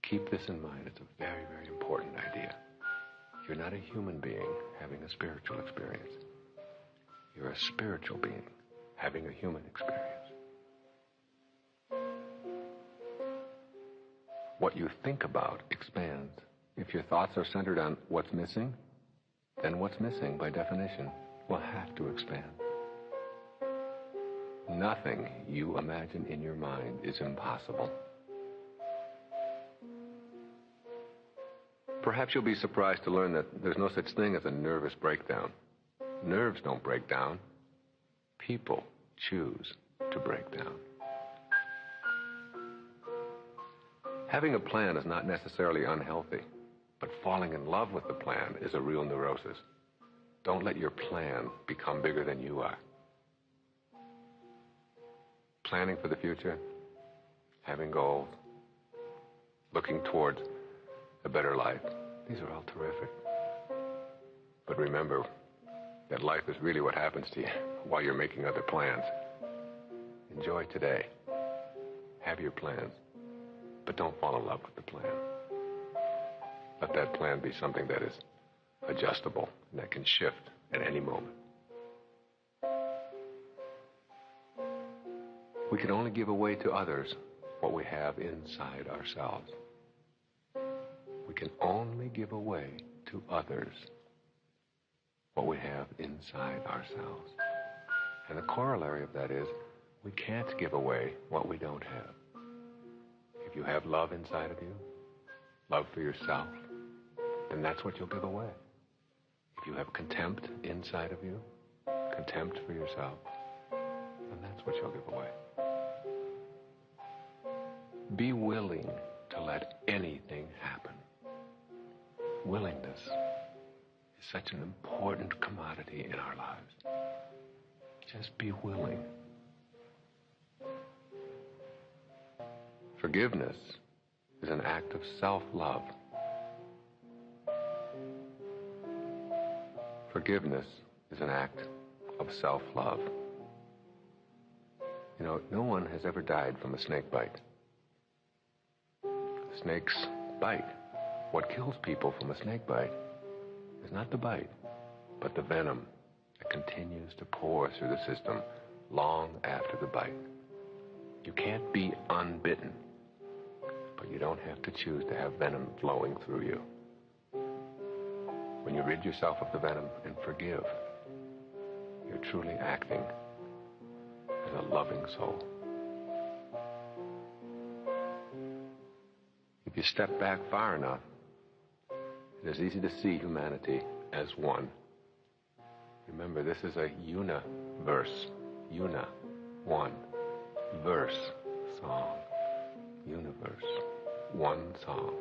Keep this in mind. It's a very, very important idea. You're not a human being having a spiritual experience. You're a spiritual being having a human experience. What you think about expands. If your thoughts are centered on what's missing, then what's missing, by definition, will have to expand. Nothing you imagine in your mind is impossible. Perhaps you'll be surprised to learn that there's no such thing as a nervous breakdown. Nerves don't break down. People choose to break down. Having a plan is not necessarily unhealthy, but falling in love with the plan is a real neurosis. Don't let your plan become bigger than you are. Planning for the future, having goals, looking towards a better life, these are all terrific. But remember that life is really what happens to you while you're making other plans. Enjoy today. Have your plans, but don't fall in love with the plan. Let that plan be something that is adjustable and that can shift at any moment. We can only give away to others what we have inside ourselves. We can only give away to others what we have inside ourselves. And the corollary of that is, we can't give away what we don't have. If you have love inside of you, love for yourself, then that's what you'll give away. If you have contempt inside of you, contempt for yourself, then that's what you'll give away. Be willing to let anything happen. Willingness is such an important commodity in our lives. Just be willing. Forgiveness is an act of self-love. Forgiveness is an act of self-love. You know, no one has ever died from a snake bite. Snakes bite. What kills people from a snake bite is not the bite, but the venom that continues to pour through the system long after the bite. You can't be unbitten, but you don't have to choose to have venom flowing through you. When you rid yourself of the venom and forgive, you're truly acting as a loving soul. If you step back far enough, it is easy to see humanity as one. Remember, this is a universe. Una, one. Verse, song. Universe, one song.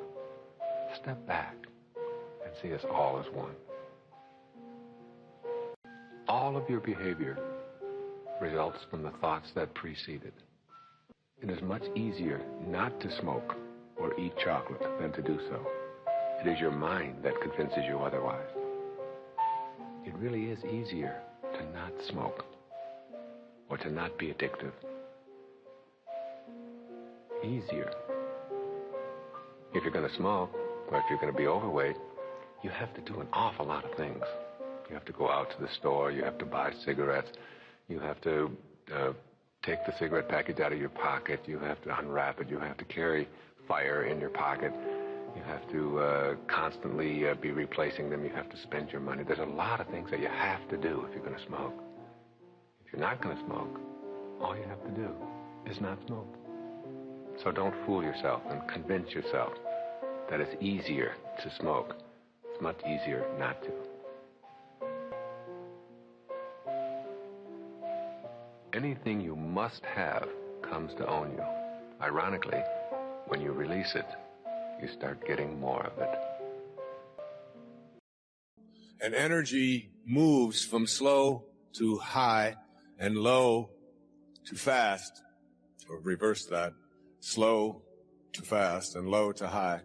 Step back and see us all as one. All of your behavior results from the thoughts that precede it. It is much easier not to smoke or eat chocolate than to do so. It is your mind that convinces you otherwise. It really is easier to not smoke or to not be addictive. Easier. If you're going to smoke or if you're going to be overweight, you have to do an awful lot of things. You have to go out to the store, you have to buy cigarettes, you have to take the cigarette package out of your pocket, you have to unwrap it, you have to carry fire in your pocket, you have to constantly be replacing them, you have to spend your money. There's a lot of things that you have to do if you're going to smoke. If you're not going to smoke, all you have to do is not smoke. So don't fool yourself and convince yourself that it's easier to smoke. It's much easier not to. Anything you must have comes to own you. Ironically, when you release it, you start getting more of it. And energy moves from slow to high and low to fast, or reverse that, slow to fast and low to high.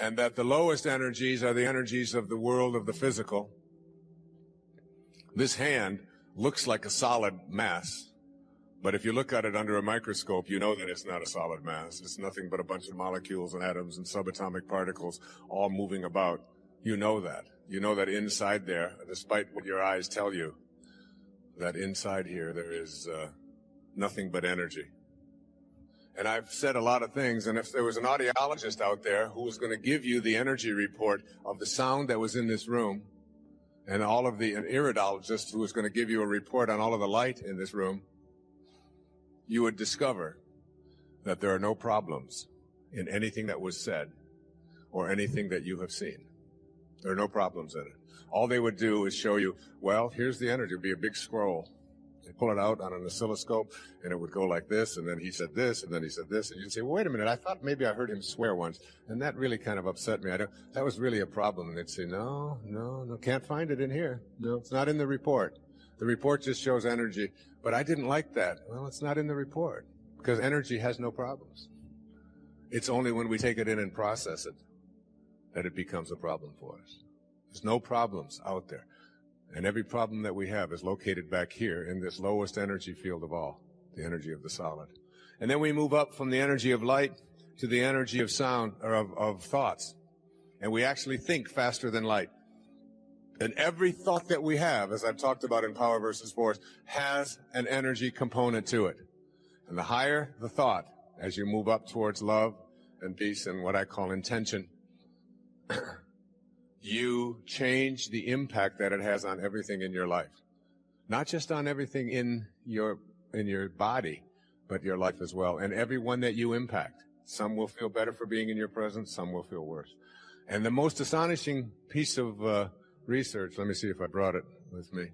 And that the lowest energies are the energies of the world of the physical. This hand looks like a solid mass. But if you look at it under a microscope, you know that it's not a solid mass. It's nothing but a bunch of molecules and atoms and subatomic particles all moving about. You know that. You know that inside there, despite what your eyes tell you, that inside here there is nothing but energy. And I've said a lot of things, and if there was an audiologist out there who was going to give you the energy report of the sound that was in this room, and all of an iridologist who was going to give you a report on all of the light in this room, you would discover that there are no problems in anything that was said or anything that you have seen. There are no problems in it. All they would do is show you, well, here's the energy. It would be a big scroll, They pull it out on an oscilloscope, and it would go like this, and then he said this, and then he said this, and you'd say, well, wait a minute, I thought maybe I heard him swear once, and that really kind of upset me. That was really a problem. And they'd say, no, can't find it in here. No, it's not in the report. The report just shows energy, but I didn't like that. Well, it's not in the report, because energy has no problems. It's only when we take it in and process it that it becomes a problem for us. There's no problems out there. And every problem that we have is located back here in this lowest energy field of all, the energy of the solid. And then we move up from the energy of light to the energy of sound, or of thoughts. And we actually think faster than light. And every thought that we have, as I've talked about in Power versus Force, has an energy component to it. And the higher the thought, as you move up towards love and peace and what I call intention, you change the impact that it has on everything in your life. Not just on everything in your body, but your life as well. And everyone that you impact. Some will feel better for being in your presence, some will feel worse. And the most astonishing piece of research, let me see if I brought it with me,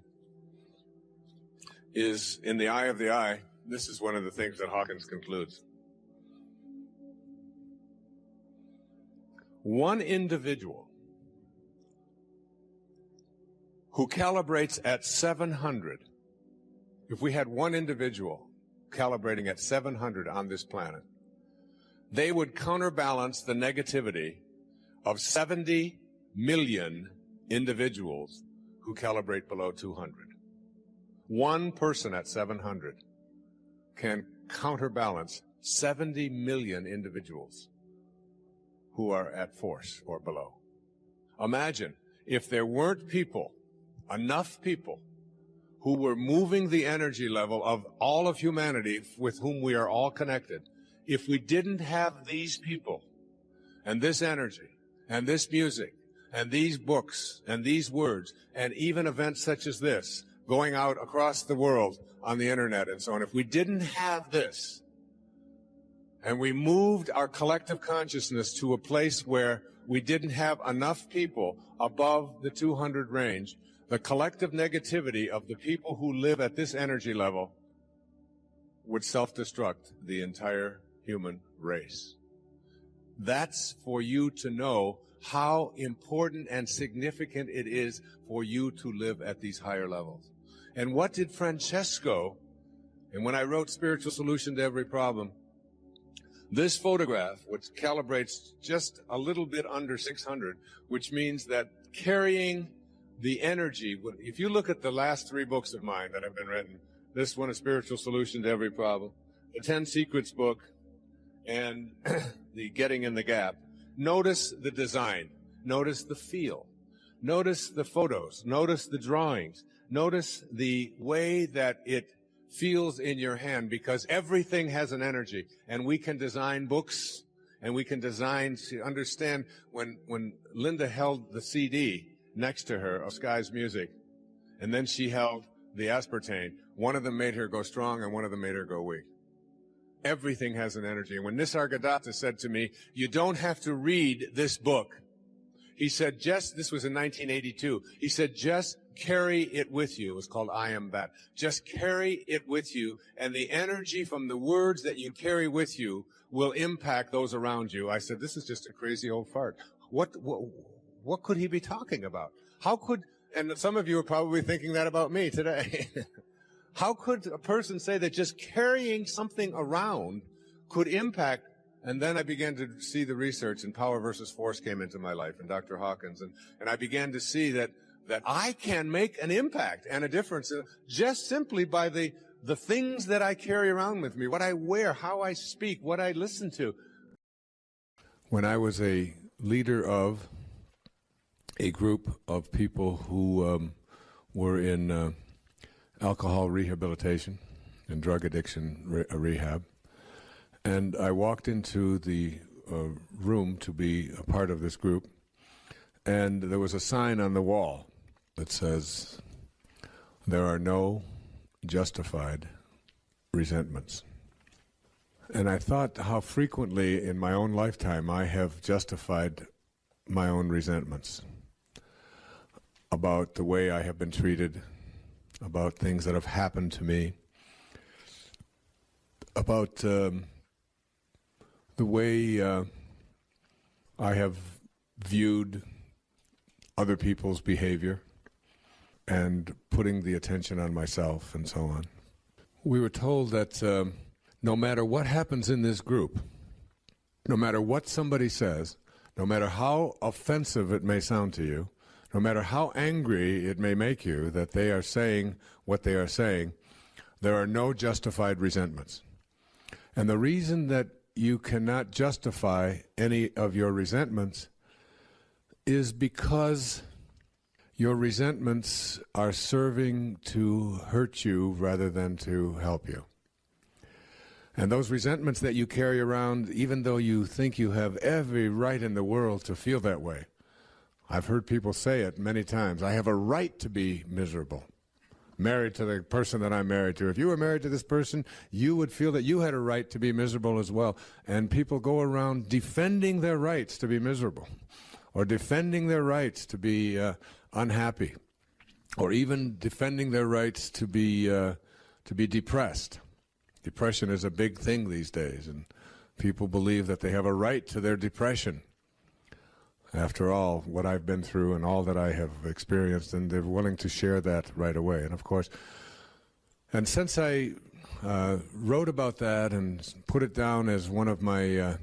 is in the eye of the eye. This is one of the things that Hawkins concludes. One individual who calibrates at 700, if we had one individual calibrating at 700 on this planet, they would counterbalance the negativity of 70 million individuals who calibrate below 200. One person at 700 can counterbalance 70 million individuals who are at force or below. Imagine if there weren't people, enough people, who were moving the energy level of all of humanity with whom we are all connected. If we didn't have these people and this energy and this music and these books and these words and even events such as this going out across the world on the internet and so on, if we didn't have this and we moved our collective consciousness to a place where we didn't have enough people above the 200 range, the collective negativity of the people who live at this energy level would self-destruct the entire human race. That's for you to know how important and significant it is for you to live at these higher levels. And what did Francesco, and when I wrote Spiritual Solution to Every Problem, this photograph, which calibrates just a little bit under 600, which means that carrying the energy, if you look at the last 3 books of mine that have been written, this one, A Spiritual Solution to Every Problem, the 10 Secrets book, and the Getting in the Gap, notice the design, notice the feel, notice the photos, notice the drawings, notice the way that it feels in your hand, because everything has an energy, and we can design books, and we can design, to understand when Linda held the CD next to her of Sky's Music, and then she held the aspartame, one of them made her go strong and one of them made her go weak. Everything has an energy. And when Nisargadatta said to me, you don't have to read this book, he said, this was in 1982, he said, just carry it with you. It was called I Am That. Just carry it with you, and the energy from the words that you carry with you will impact those around you. I said, this is just a crazy old fart. What could he be talking about? How could, and some of you are probably thinking that about me today. How could a person say that just carrying something around could impact? And then I began to see the research, and Power versus Force came into my life, and Dr. Hawkins, and I began to see that I can make an impact and a difference just simply by the things that I carry around with me, what I wear, how I speak, what I listen to. When I was a leader of a group of people who were in alcohol rehabilitation and drug addiction rehab, and I walked into the room to be a part of this group, and there was a sign on the wall that says, there are no justified resentments. And I thought how frequently in my own lifetime I have justified my own resentments about the way I have been treated, about things that have happened to me, about the way I have viewed other people's behavior and putting the attention on myself and so on. We were told that no matter what happens in this group, no matter what somebody says, no matter how offensive it may sound to you, no matter how angry it may make you that they are saying what they are saying, there are no justified resentments. And the reason that you cannot justify any of your resentments is because your resentments are serving to hurt you rather than to help you. And those resentments that you carry around, even though you think you have every right in the world to feel that way, I've heard people say it many times, I have a right to be miserable. Married to the person that I'm married to. If you were married to this person, you would feel that you had a right to be miserable as well. And people go around defending their rights to be miserable, or defending their rights to be unhappy, or even defending their rights to be depressed. Depression is a big thing these days, and people believe that they have a right to their depression. After all, what I've been through and all that I have experienced, and they're willing to share that right away. And of course, and since I wrote about that and put it down as one of my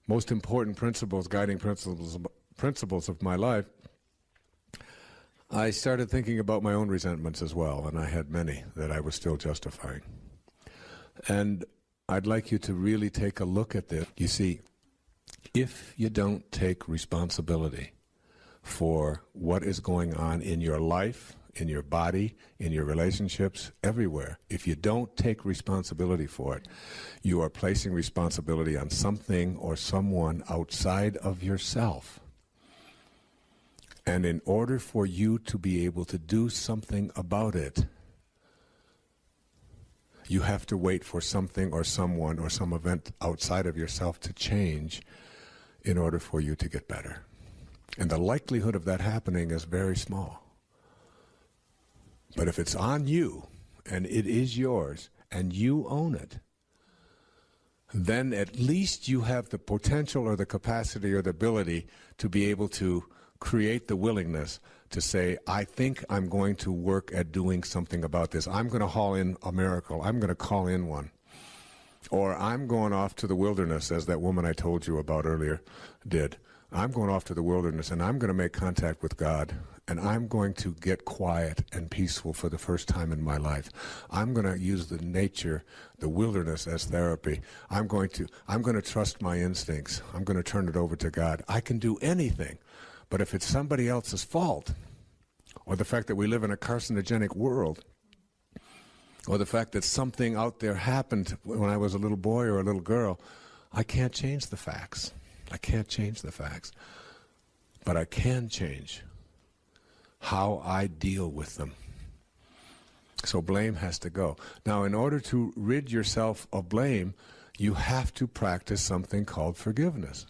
most important principles, guiding principles of my life, I started thinking about my own resentments as well, and I had many that I was still justifying. And I'd like you to really take a look at this. You see, if you don't take responsibility for what is going on in your life, in your body, in your relationships, everywhere, if you don't take responsibility for it, you are placing responsibility on something or someone outside of yourself. And in order for you to be able to do something about it, you have to wait for something or someone or some event outside of yourself to change in order for you to get better. And the likelihood of that happening is very small. But if it's on you, and it is yours, and you own it, then at least you have the potential or the capacity or the ability to be able to create the willingness to say, I think I'm going to work at doing something about this. I'm going to haul in a miracle. I'm going to call in one. Or I'm going off to the wilderness, as that woman I told you about earlier did. I'm going off to the wilderness, and I'm going to make contact with God, and I'm going to get quiet and peaceful for the first time in my life. I'm going to use the nature, the wilderness, as therapy. I'm going to trust my instincts. I'm going to turn it over to God. I can do anything. But if it's somebody else's fault, or the fact that we live in a carcinogenic world, or the fact that something out there happened when I was a little boy or a little girl, I can't change the facts. I can't change the facts. But I can change how I deal with them. So blame has to go. Now, in order to rid yourself of blame, you have to practice something called forgiveness.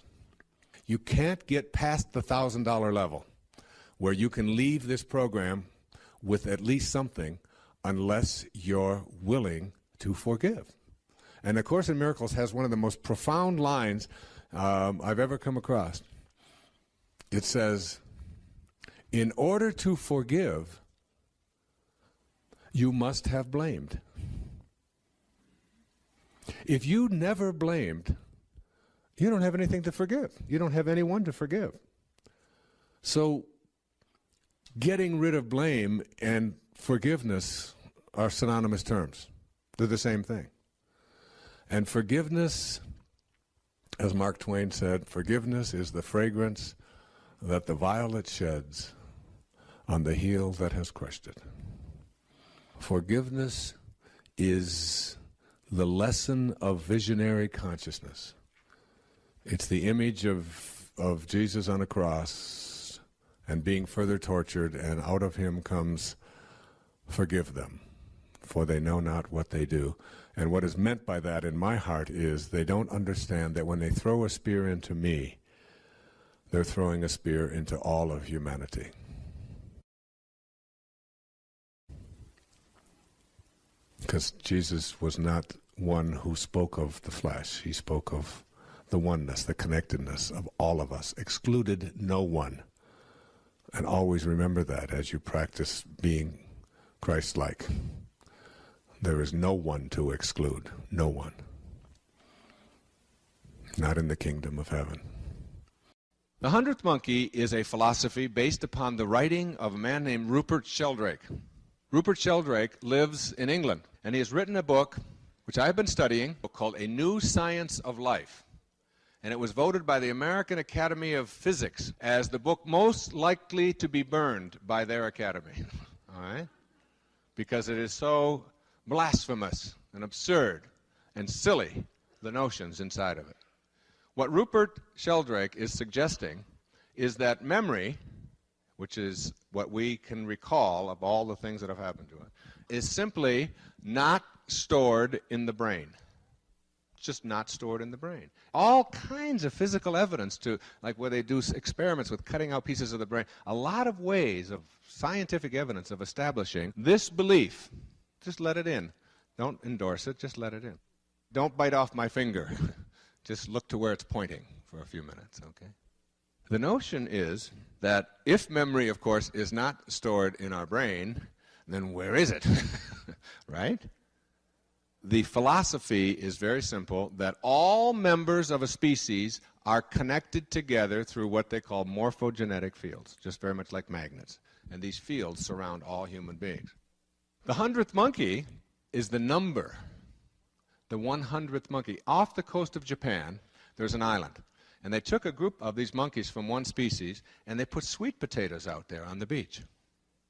You can't get past the $1,000 level where you can leave this program with at least something unless you're willing to forgive. And A Course in Miracles has one of the most profound lines I've ever come across. It says, in order to forgive, you must have blamed. If you never blamed, you don't have anything to forgive. You don't have anyone to forgive. So getting rid of blame and forgiveness are synonymous terms. They're the same thing. And forgiveness, as Mark Twain said, forgiveness is the fragrance that the violet sheds on the heel that has crushed it. Forgiveness is the lesson of visionary consciousness. It's the image of Jesus on a cross and being further tortured, and out of him comes, forgive them, for they know not what they do. And what is meant by that in my heart is they don't understand that when they throw a spear into me, they're throwing a spear into all of humanity. Because Jesus was not one who spoke of the flesh. He spoke of the oneness, the connectedness of all of us, excluded no one. And always remember that as you practice being Christ-like. There is no one to exclude, no one. Not in the kingdom of heaven. The 100th Monkey is a philosophy based upon the writing of a man named Rupert Sheldrake. Rupert Sheldrake lives in England, and he has written a book, which I have been studying, called A New Science of Life. And it was voted by the American Academy of Physics as the book most likely to be burned by their academy. All right? Because it is so blasphemous and absurd and silly, the notions inside of it. What Rupert Sheldrake is suggesting is that memory, which is what we can recall of all the things that have happened to us, is simply not stored in the brain. It's just not stored in the brain. All kinds of physical evidence to, like where they do experiments with cutting out pieces of the brain, a lot of ways of scientific evidence of establishing this belief. Just let it in. Don't endorse it, just let it in. Don't bite off my finger. Just look to where it's pointing for a few minutes, okay? The notion is that if memory, of course, is not stored in our brain, then where is it? Right? The philosophy is very simple, that all members of a species are connected together through what they call morphogenetic fields, just very much like magnets. And these fields surround all human beings. The 100th monkey is the number, the 100th monkey. Off the coast of Japan, there's an island. And they took a group of these monkeys from one species, and they put sweet potatoes out there on the beach.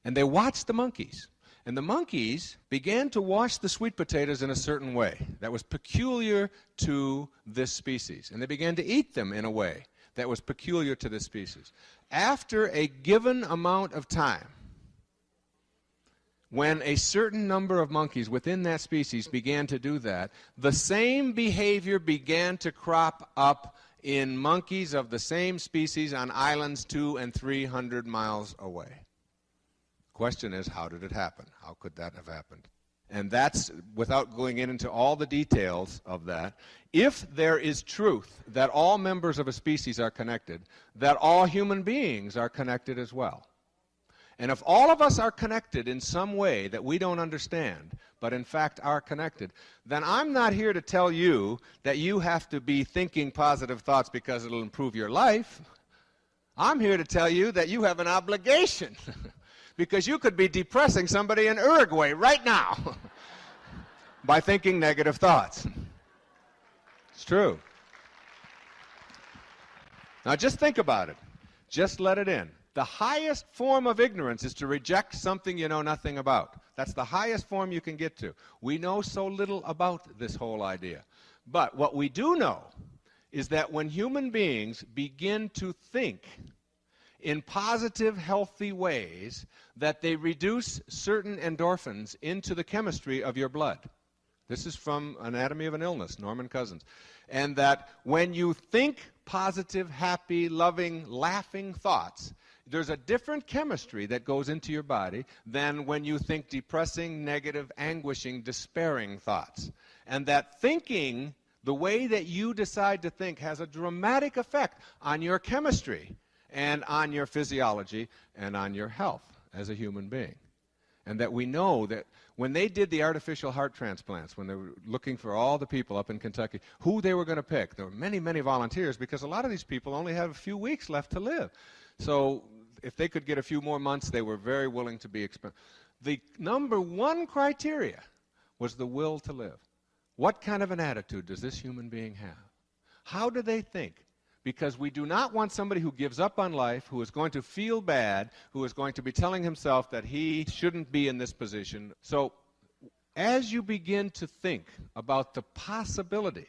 And they watched the monkeys. And the monkeys began to wash the sweet potatoes in a certain way that was peculiar to this species. And they began to eat them in a way that was peculiar to this species. After a given amount of time, when a certain number of monkeys within that species began to do that, the same behavior began to crop up in monkeys of the same species on islands 200 and 300 miles away. Question is, how did it happen? How could that have happened? And that's, without going into all the details of that, if there is truth that all members of a species are connected, that all human beings are connected as well. And if all of us are connected in some way that we don't understand, but in fact are connected, then I'm not here to tell you that you have to be thinking positive thoughts because it'll improve your life. I'm here to tell you that you have an obligation because you could be depressing somebody in Uruguay right now by thinking negative thoughts. It's true. Now just think about it. Just let it in. The highest form of ignorance is to reject something you know nothing about. That's the highest form you can get to. We know so little about this whole idea. But what we do know is that when human beings begin to think in positive, healthy ways, that they reduce certain endorphins into the chemistry of your blood. This is from Anatomy of an Illness, Norman Cousins. And that when you think positive, happy, loving, laughing thoughts, there's a different chemistry that goes into your body than when you think depressing, negative, anguishing, despairing thoughts. And that thinking, the way that you decide to think, has a dramatic effect on your chemistry and on your physiology and on your health as a human being. And that we know that when they did the artificial heart transplants, when they were looking for all the people up in Kentucky, who they were going to pick, there were many, many volunteers because a lot of these people only have a few weeks left to live. So if they could get a few more months, they were very willing to be expendable. The number one criteria was the will to live. What kind of an attitude does this human being have? How do they think? Because we do not want somebody who gives up on life, who is going to feel bad, who is going to be telling himself that he shouldn't be in this position. So as you begin to think about the possibility,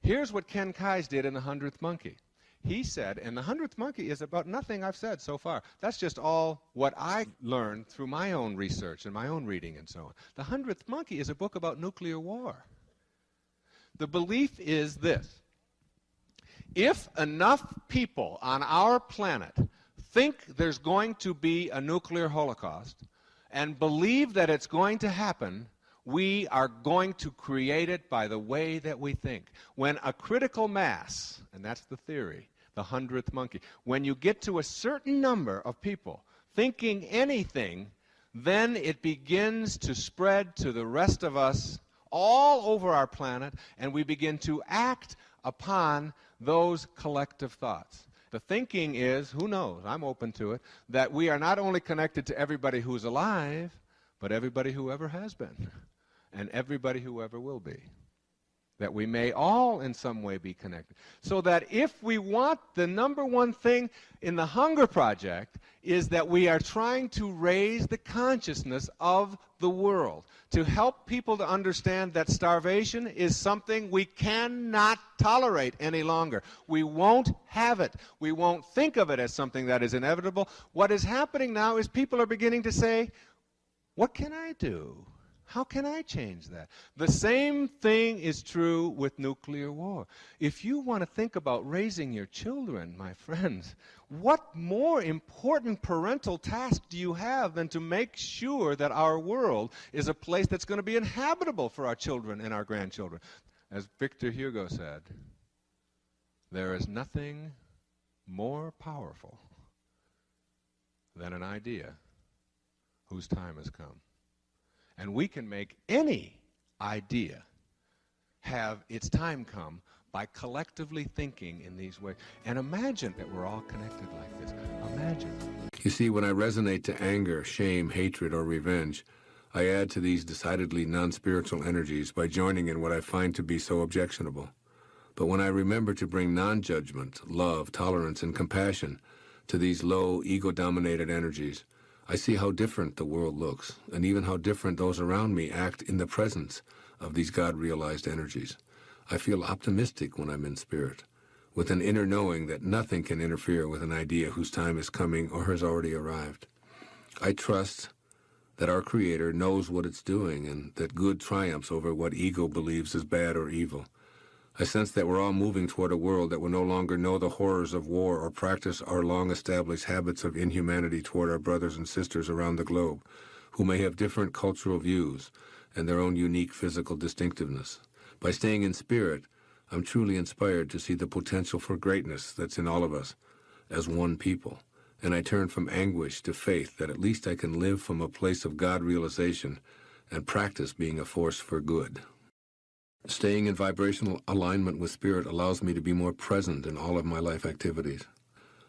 here's what Ken Keyes did in The 100th Monkey. He said, and The 100th Monkey is about nothing I've said so far. That's just all what I learned through my own research and my own reading and so on. The 100th Monkey is a book about nuclear war. The belief is this. If enough people on our planet think there's going to be a nuclear holocaust and believe that it's going to happen, We are going to create it by the way that we think. When a critical mass, and that's the theory, the 100th monkey, when you get to a certain number of people thinking anything, then it begins to spread to the rest of us all over our planet, and we begin to act upon those collective thoughts. The thinking is, who knows, I'm open to it, that we are not only connected to everybody who's alive, but everybody who ever has been, and everybody who ever will be. That we may all in some way be connected. So that if we want, the number one thing in the Hunger Project is that we are trying to raise the consciousness of the world, to help people to understand that starvation is something we cannot tolerate any longer. We won't have it. We won't think of it as something that is inevitable. What is happening now is people are beginning to say, what can I do? How can I change that? The same thing is true with nuclear war. If you want to think about raising your children, my friends, what more important parental task do you have than to make sure that our world is a place that's going to be inhabitable for our children and our grandchildren? As Victor Hugo said, there is nothing more powerful than an idea whose time has come. And we can make any idea have its time come by collectively thinking in these ways. And imagine that we're all connected like this. Imagine. You see, when I resonate to anger, shame, hatred, or revenge, I add to these decidedly non-spiritual energies by joining in what I find to be so objectionable. But when I remember to bring non-judgment, love, tolerance, and compassion to these low, ego-dominated energies, I see how different the world looks, and even how different those around me act in the presence of these God-realized energies. I feel optimistic when I'm in spirit, with an inner knowing that nothing can interfere with an idea whose time is coming or has already arrived. I trust that our Creator knows what it's doing, and that good triumphs over what ego believes is bad or evil. I sense that we're all moving toward a world that will no longer know the horrors of war or practice our long-established habits of inhumanity toward our brothers and sisters around the globe, who may have different cultural views and their own unique physical distinctiveness. By staying in spirit, I'm truly inspired to see the potential for greatness that's in all of us as one people, and I turn from anguish to faith that at least I can live from a place of God realization and practice being a force for good. Staying in vibrational alignment with spirit allows me to be more present in all of my life activities.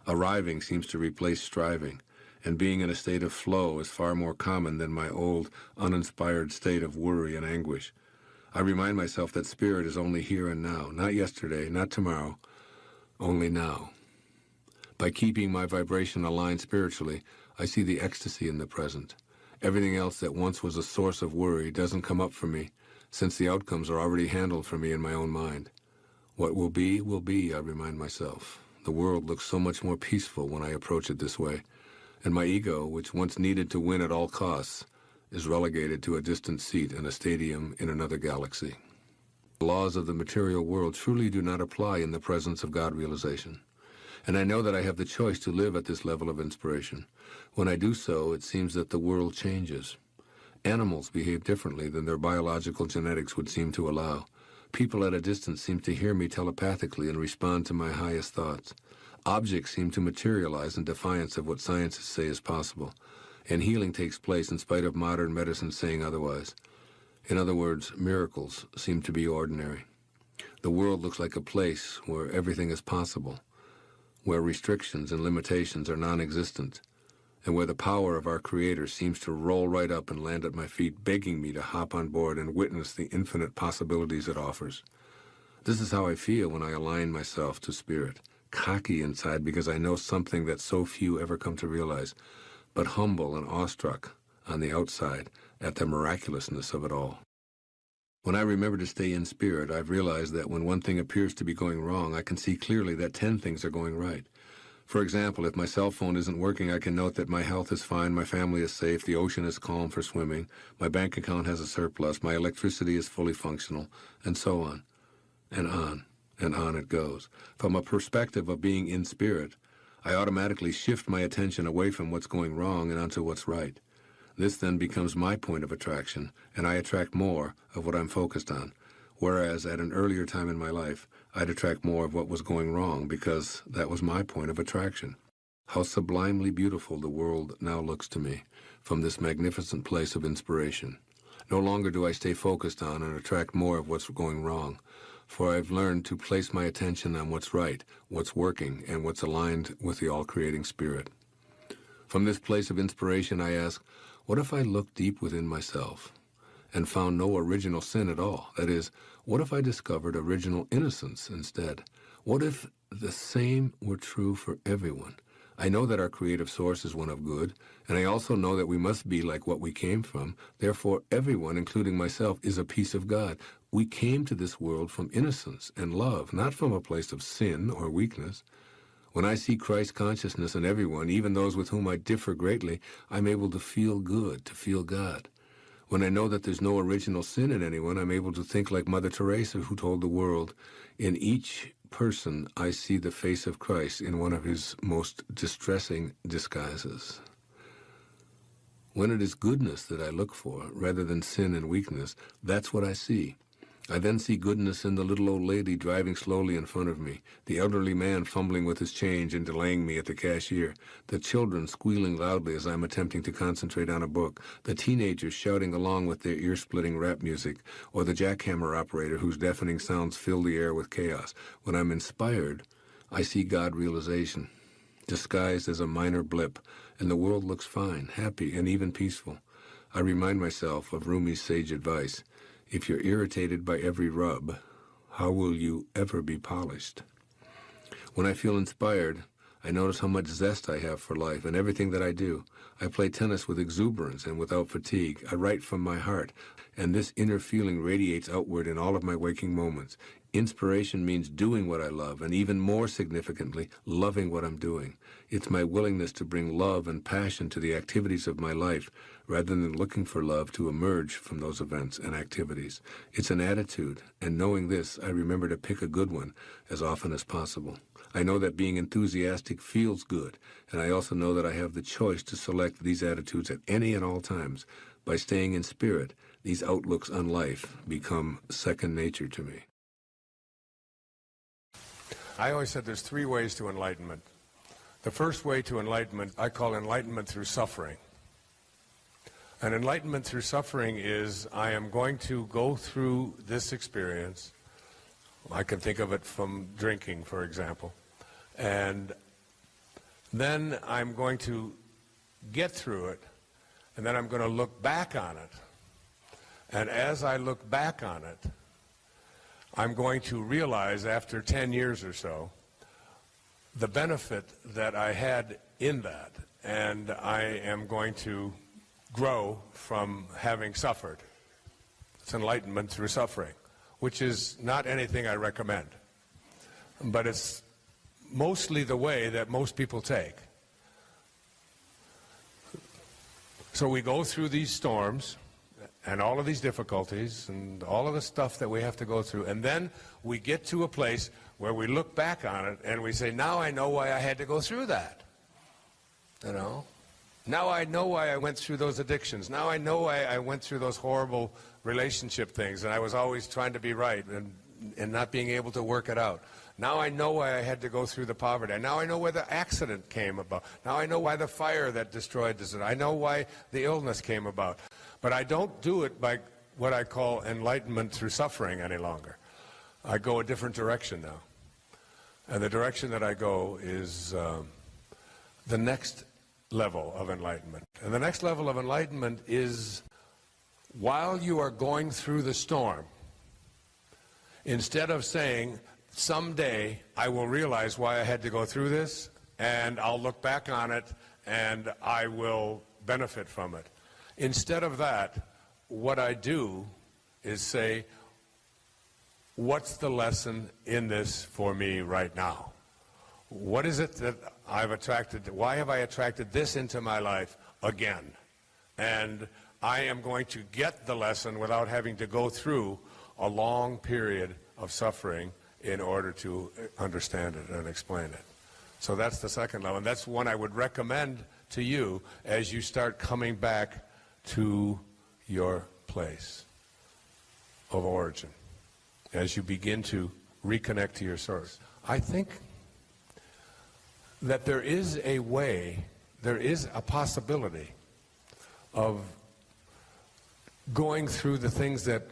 Arriving seems to replace striving, and being in a state of flow is far more common than my old, uninspired state of worry and anguish. I remind myself that spirit is only here and now, not yesterday, not tomorrow, only now. By keeping my vibration aligned spiritually, I see the ecstasy in the present. Everything else that once was a source of worry doesn't come up for me, since the outcomes are already handled for me in my own mind. What will be, I remind myself. The world looks so much more peaceful when I approach it this way, and my ego, which once needed to win at all costs, is relegated to a distant seat in a stadium in another galaxy. The laws of the material world truly do not apply in the presence of God realization, and I know that I have the choice to live at this level of inspiration. When I do so, it seems that the world changes. Animals behave differently than their biological genetics would seem to allow. People at a distance seem to hear me telepathically and respond to my highest thoughts. Objects seem to materialize in defiance of what scientists say is possible, and healing takes place in spite of modern medicine saying otherwise. In other words, miracles seem to be ordinary. The world looks like a place where everything is possible, where restrictions and limitations are non-existent, and where the power of our Creator seems to roll right up and land at my feet, begging me to hop on board and witness the infinite possibilities it offers. This is how I feel when I align myself to spirit, cocky inside because I know something that so few ever come to realize, but humble and awestruck on the outside at the miraculousness of it all. When I remember to stay in spirit, I've realized that when one thing appears to be going wrong, I can see clearly that 10 things are going right. For example, if my cell phone isn't working, I can note that my health is fine, my family is safe, the ocean is calm for swimming, my bank account has a surplus, my electricity is fully functional, and so on, and on it goes. From a perspective of being in spirit, I automatically shift my attention away from what's going wrong and onto what's right. This then becomes my point of attraction, and I attract more of what I'm focused on. Whereas at an earlier time in my life, I'd attract more of what was going wrong because that was my point of attraction. How sublimely beautiful the world now looks to me from this magnificent place of inspiration. No longer do I stay focused on and attract more of what's going wrong, for I've learned to place my attention on what's right, what's working, and what's aligned with the all-creating spirit. From this place of inspiration, I ask, what if I looked deep within myself and found no original sin at all? That is, what if I discovered original innocence instead? What if the same were true for everyone? I know that our creative source is one of good, and I also know that we must be like what we came from. Therefore, everyone, including myself, is a piece of God. We came to this world from innocence and love, not from a place of sin or weakness. When I see Christ consciousness in everyone, even those with whom I differ greatly, I'm able to feel good, to feel God. When I know that there's no original sin in anyone, I'm able to think like Mother Teresa, who told the world, in each person I see the face of Christ in one of his most distressing disguises. When it is goodness that I look for, rather than sin and weakness, that's what I see. I then see goodness in the little old lady driving slowly in front of me, the elderly man fumbling with his change and delaying me at the cashier, the children squealing loudly as I'm attempting to concentrate on a book, the teenagers shouting along with their ear-splitting rap music, or the jackhammer operator whose deafening sounds fill the air with chaos. When I'm inspired, I see God realization, disguised as a minor blip, and the world looks fine, happy, and even peaceful. I remind myself of Rumi's sage advice. If you're irritated by every rub, how will you ever be polished? When I feel inspired, I notice how much zest I have for life and everything that I do. I play tennis with exuberance and without fatigue. I write from my heart, and this inner feeling radiates outward in all of my waking moments. Inspiration means doing what I love, and even more significantly, loving what I'm doing. It's my willingness to bring love and passion to the activities of my life, rather than looking for love to emerge from those events and activities. It's an attitude, and knowing this, I remember to pick a good one as often as possible. I know that being enthusiastic feels good, and I also know that I have the choice to select these attitudes at any and all times. By staying in spirit, these outlooks on life become second nature to me. I always said there's three ways to enlightenment. The first way to enlightenment, I call enlightenment through suffering. And enlightenment through suffering is I am going to go through this experience. I can think of it from drinking, for example. And then I'm going to get through it, and then I'm going to look back on it. And as I look back on it, I'm going to realize after 10 years or so the benefit that I had in that, and I am going to grow from having suffered. It's enlightenment through suffering, which is not anything I recommend, but it's mostly the way that most people take. So we go through these storms and all of these difficulties and all of the stuff that we have to go through, and then we get to a place where we look back on it and we say, now I know why I had to go through that. You know? Now I know why I went through those addictions. Now I know why I went through those horrible relationship things, and I was always trying to be right and not being able to work it out. Now I know why I had to go through the poverty. Now I know where the accident came about. Now I know why the fire that destroyed this. I know why the illness came about. But I don't do it by what I call enlightenment through suffering any longer. I go a different direction now. And the direction that I go is the next level of enlightenment. And the next level of enlightenment is while you are going through the storm, instead of saying, someday I will realize why I had to go through this, and I'll look back on it, and I will benefit from it. Instead of that, what I do is say, what's the lesson in this for me right now? What is it that I've attracted? Why have I attracted this into my life again? And I am going to get the lesson without having to go through a long period of suffering in order to understand it and explain it. So that's the second level, and that's one I would recommend to you as you start coming back to your place of origin, as you begin to reconnect to your source. I think that there is a way, there is a possibility of going through the things that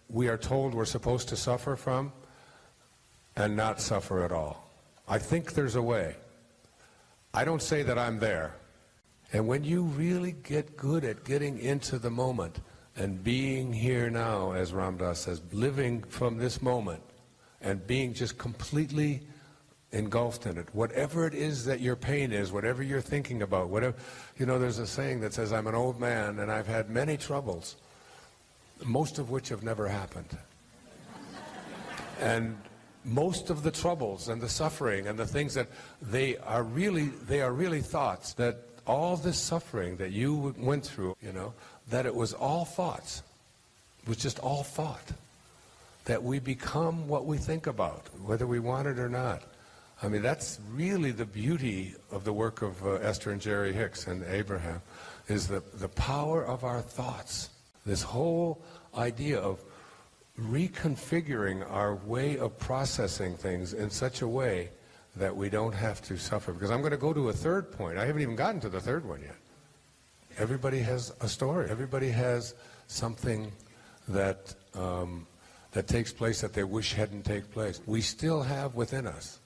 we are told we're supposed to suffer from and not suffer at all. I think there's a way. I don't say that I'm there. And when you really get good at getting into the moment and being here now, as Ram Dass says, living from this moment and being just completely engulfed in it, whatever it is that your pain is, whatever you're thinking about, whatever, you know, there's a saying that says, I'm an old man and I've had many troubles, most of which have never happened. And most of the troubles and the suffering and the things that they are really thoughts, that all this suffering that you went through, you know, that it was all thoughts. It was just all thought. That we become what we think about, whether we want it or not. I mean, that's really the beauty of the work of Esther and Jerry Hicks and Abraham, is the power of our thoughts. This whole idea of reconfiguring our way of processing things in such a way that we don't have to suffer. Because I'm going to go to a third point. I haven't even gotten to the third one yet. Everybody has a story. Everybody has something that that takes place that they wish hadn't taken place. We still have within us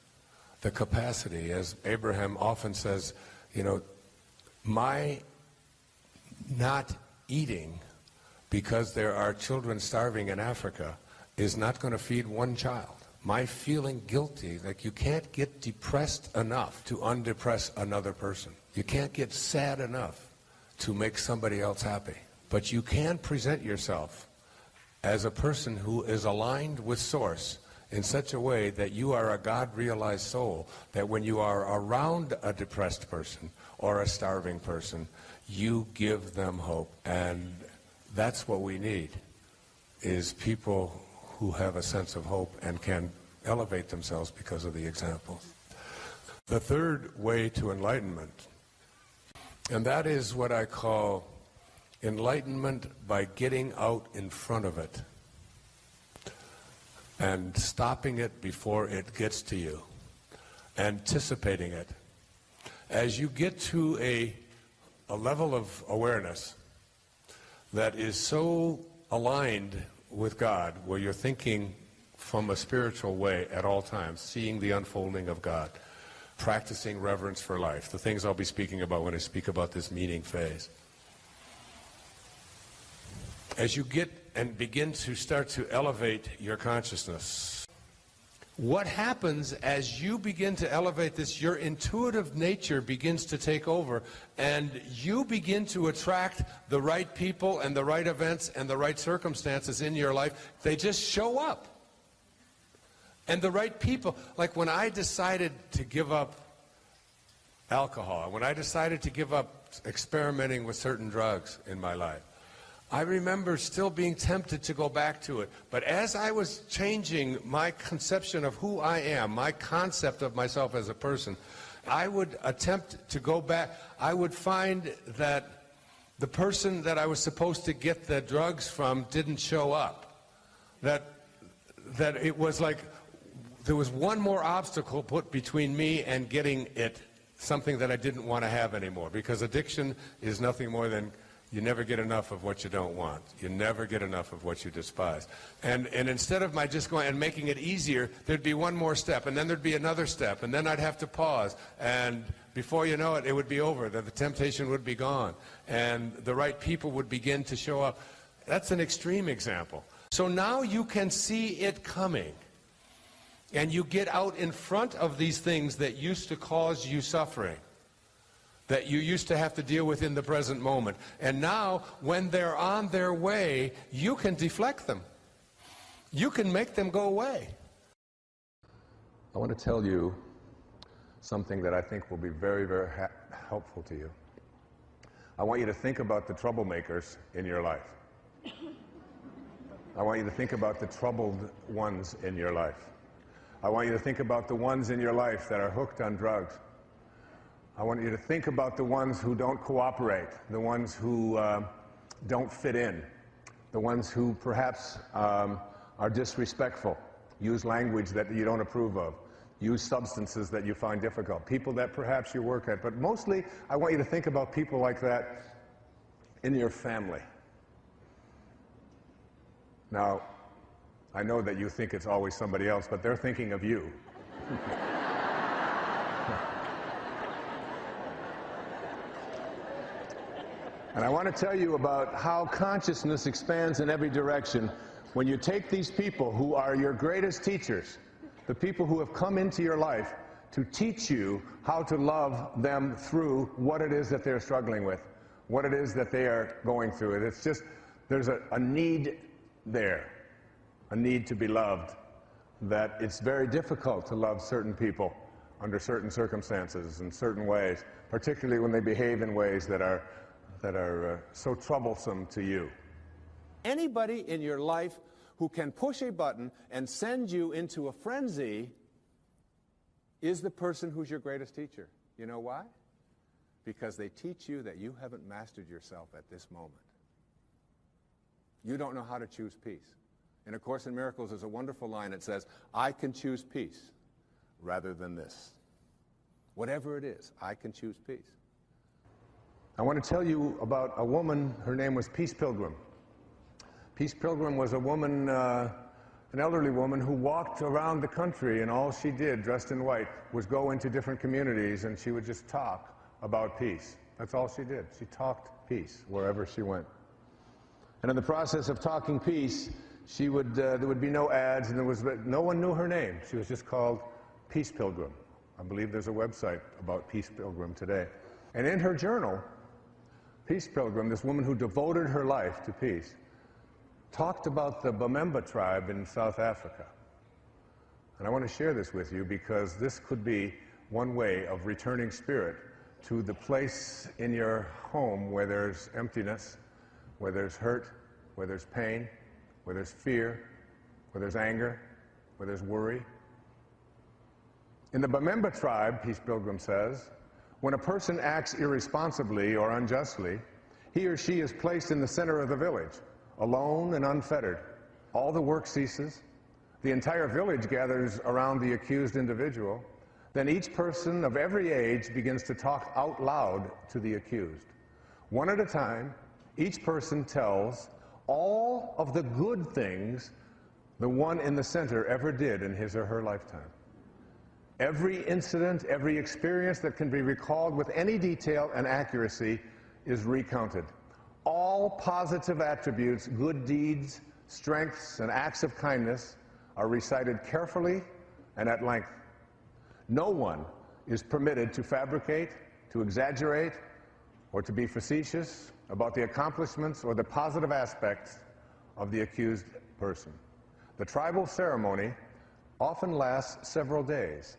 the capacity, as Abraham often says, you know, my not eating because there are children starving in Africa is not going to feed one child. My feeling guilty, like you can't get depressed enough to undepress another person. You can't get sad enough to make somebody else happy. But you can present yourself as a person who is aligned with Source in such a way that you are a God-realized soul, that when you are around a depressed person or a starving person, you give them hope. And that's what we need, is people who have a sense of hope and can elevate themselves because of the examples. The third way to enlightenment, and that is what I call enlightenment by getting out in front of it and stopping it before it gets to you, anticipating it. As you get to a level of awareness that is so aligned with God, where you're thinking from a spiritual way at all times, seeing the unfolding of God, practicing reverence for life, the things I'll be speaking about when I speak about this meaning phase. As you get and begin to start to elevate your consciousness, what happens as you begin to elevate this, your intuitive nature begins to take over, and you begin to attract the right people and the right events and the right circumstances in your life. They just show up. And the right people, like when I decided to give up alcohol, when I decided to give up experimenting with certain drugs in my life, I remember still being tempted to go back to it. But as I was changing my conception of who I am, my concept of myself as a person, I would attempt to go back. I would find that the person that I was supposed to get the drugs from didn't show up. That it was like there was one more obstacle put between me and getting it, something that I didn't want to have anymore. Because addiction is nothing more than you never get enough of what you don't want. You never get enough of what you despise. And instead of my just going and making it easier, there'd be one more step, and then there'd be another step, and then I'd have to pause. And before you know it, it would be over. The temptation would be gone. And the right people would begin to show up. That's an extreme example. So now you can see it coming. And you get out in front of these things that used to cause you suffering, that you used to have to deal with in the present moment. And now, when they're on their way, you can deflect them. You can make them go away. I want to tell you something that I think will be very, very helpful to you. I want you to think about the troublemakers in your life. I want you to think about the troubled ones in your life. I want you to think about the ones in your life that are hooked on drugs. I want you to think about the ones who don't cooperate, the ones who don't fit in, the ones who perhaps are disrespectful, use language that you don't approve of, use substances that you find difficult, people that perhaps you work at. But mostly, I want you to think about people like that in your family. Now, I know that you think it's always somebody else, but they're thinking of you. And I want to tell you about how consciousness expands in every direction when you take these people who are your greatest teachers, the people who have come into your life to teach you how to love them through what it is that they're struggling with, what it is that they are going through. It's just, there's a need there, a need to be loved, that it's very difficult to love certain people under certain circumstances in certain ways, particularly when they behave in ways that are so troublesome to you. Anybody in your life who can push a button and send you into a frenzy is the person who's your greatest teacher. You know why? Because they teach you that you haven't mastered yourself at this moment. You don't know how to choose peace. In A Course in Miracles, there's a wonderful line that says, I can choose peace rather than this. Whatever it is, I can choose peace. I want to tell you about a woman, her name was Peace Pilgrim. Peace Pilgrim was a woman, an elderly woman who walked around the country, and all she did, dressed in white, was go into different communities and she would just talk about peace. That's all she did. She talked peace wherever she went. And in the process of talking peace, there would be no ads, and no one knew her name. She was just called Peace Pilgrim. I believe there's a website about Peace Pilgrim today. And in her journal, Peace Pilgrim, this woman who devoted her life to peace, talked about the Bamemba tribe in South Africa. And I want to share this with you because this could be one way of returning spirit to the place in your home where there's emptiness, where there's hurt, where there's pain, where there's fear, where there's anger, where there's worry. In the Bamemba tribe, Peace Pilgrim says, when a person acts irresponsibly or unjustly, he or she is placed in the center of the village, alone and unfettered. All the work ceases. The entire village gathers around the accused individual. Then each person of every age begins to talk out loud to the accused. One at a time, each person tells all of the good things the one in the center ever did in his or her lifetime. Every incident, every experience that can be recalled with any detail and accuracy is recounted. All positive attributes, good deeds, strengths, and acts of kindness are recited carefully and at length. No one is permitted to fabricate, to exaggerate, or to be facetious about the accomplishments or the positive aspects of the accused person. The tribal ceremony often lasts several days,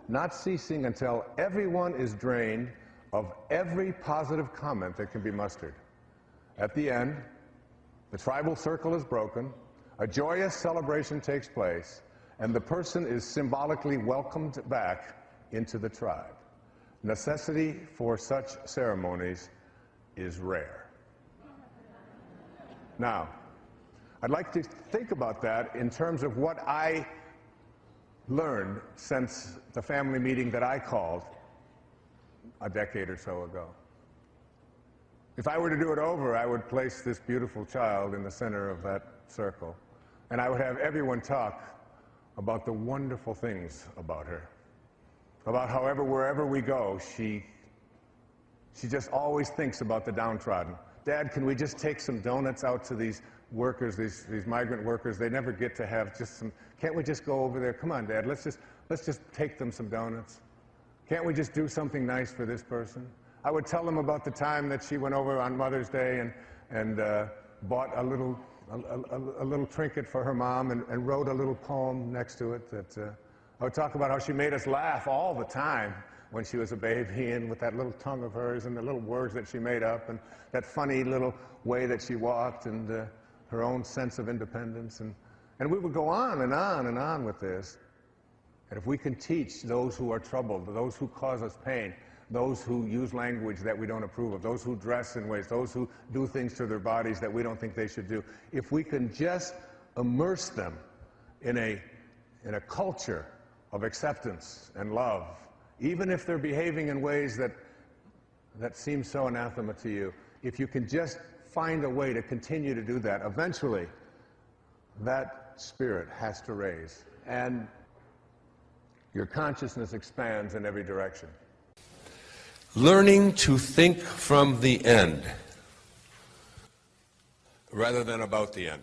not ceasing until everyone is drained of every positive comment that can be mustered. At the end, the tribal circle is broken, a joyous celebration takes place, and the person is symbolically welcomed back into the tribe. Necessity for such ceremonies is rare. Now, I'd like to think about that in terms of what I learned since the family meeting that I called a decade or so ago. If I were to do it over, I would place this beautiful child in the center of that circle, and I would have everyone talk about the wonderful things about her, about however, wherever we go, she just always thinks about the downtrodden. Dad, can we just take some donuts out to these workers, these migrant workers? They never get to have just some. Can't we just go over there? Come on, Dad, let's just take them some donuts. Can't we just do something nice for this person? I would tell them about the time that she went over on Mother's Day and bought a little trinket for her mom and wrote a little poem next to it. I would talk about how she made us laugh all the time when she was a baby, and with that little tongue of hers and the little words that she made up and that funny little way that she walked and her own sense of independence. And we would go on and on and on with this. And if we can teach those who are troubled, those who cause us pain, those who use language that we don't approve of, those who dress in ways, those who do things to their bodies that we don't think they should do. If we can just immerse them in a culture of acceptance and love, even if they're behaving in ways that seem so anathema to you, if you can just find a way to continue to do that, eventually that spirit has to raise, and your consciousness expands in every direction. Learning to think from the end rather than about the end.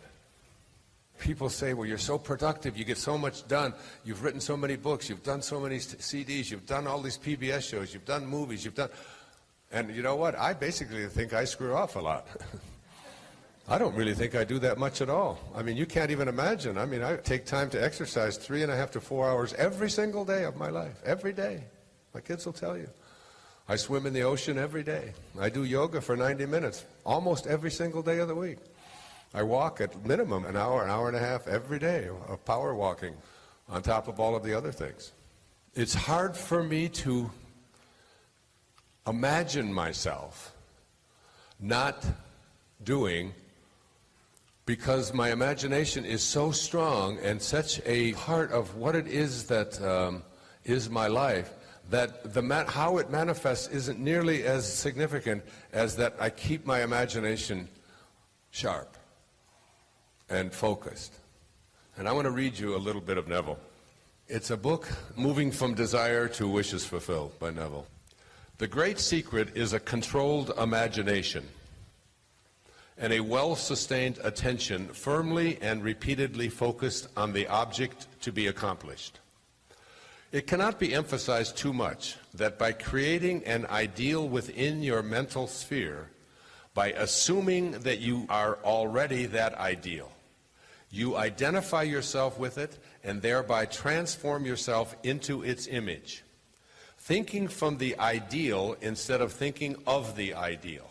People say, well, you're so productive, you get so much done, you've written so many books, you've done so many CDs, you've done all these PBS shows, you've done movies, you've done... And you know what? I basically think I screw off a lot. I don't really think I do that much at all. I mean, you can't even imagine. I mean, I take time to exercise 3.5 to 4 hours every single day of my life. Every day. My kids will tell you. I swim in the ocean every day. I do yoga for 90 minutes almost every single day of the week. I walk at minimum an hour and a half every day of power walking on top of all of the other things. It's hard for me to imagine myself not doing, because my imagination is so strong and such a part of what it is that is my life, that how it manifests isn't nearly as significant as that I keep my imagination sharp and focused. And I want to read you a little bit of Neville. It's a book, Moving from Desire to Wishes Fulfilled, by Neville. The great secret is a controlled imagination and a well-sustained attention firmly and repeatedly focused on the object to be accomplished. It cannot be emphasized too much that by creating an ideal within your mental sphere, by assuming that you are already that ideal, you identify yourself with it and thereby transform yourself into its image. Thinking from the ideal instead of thinking of the ideal.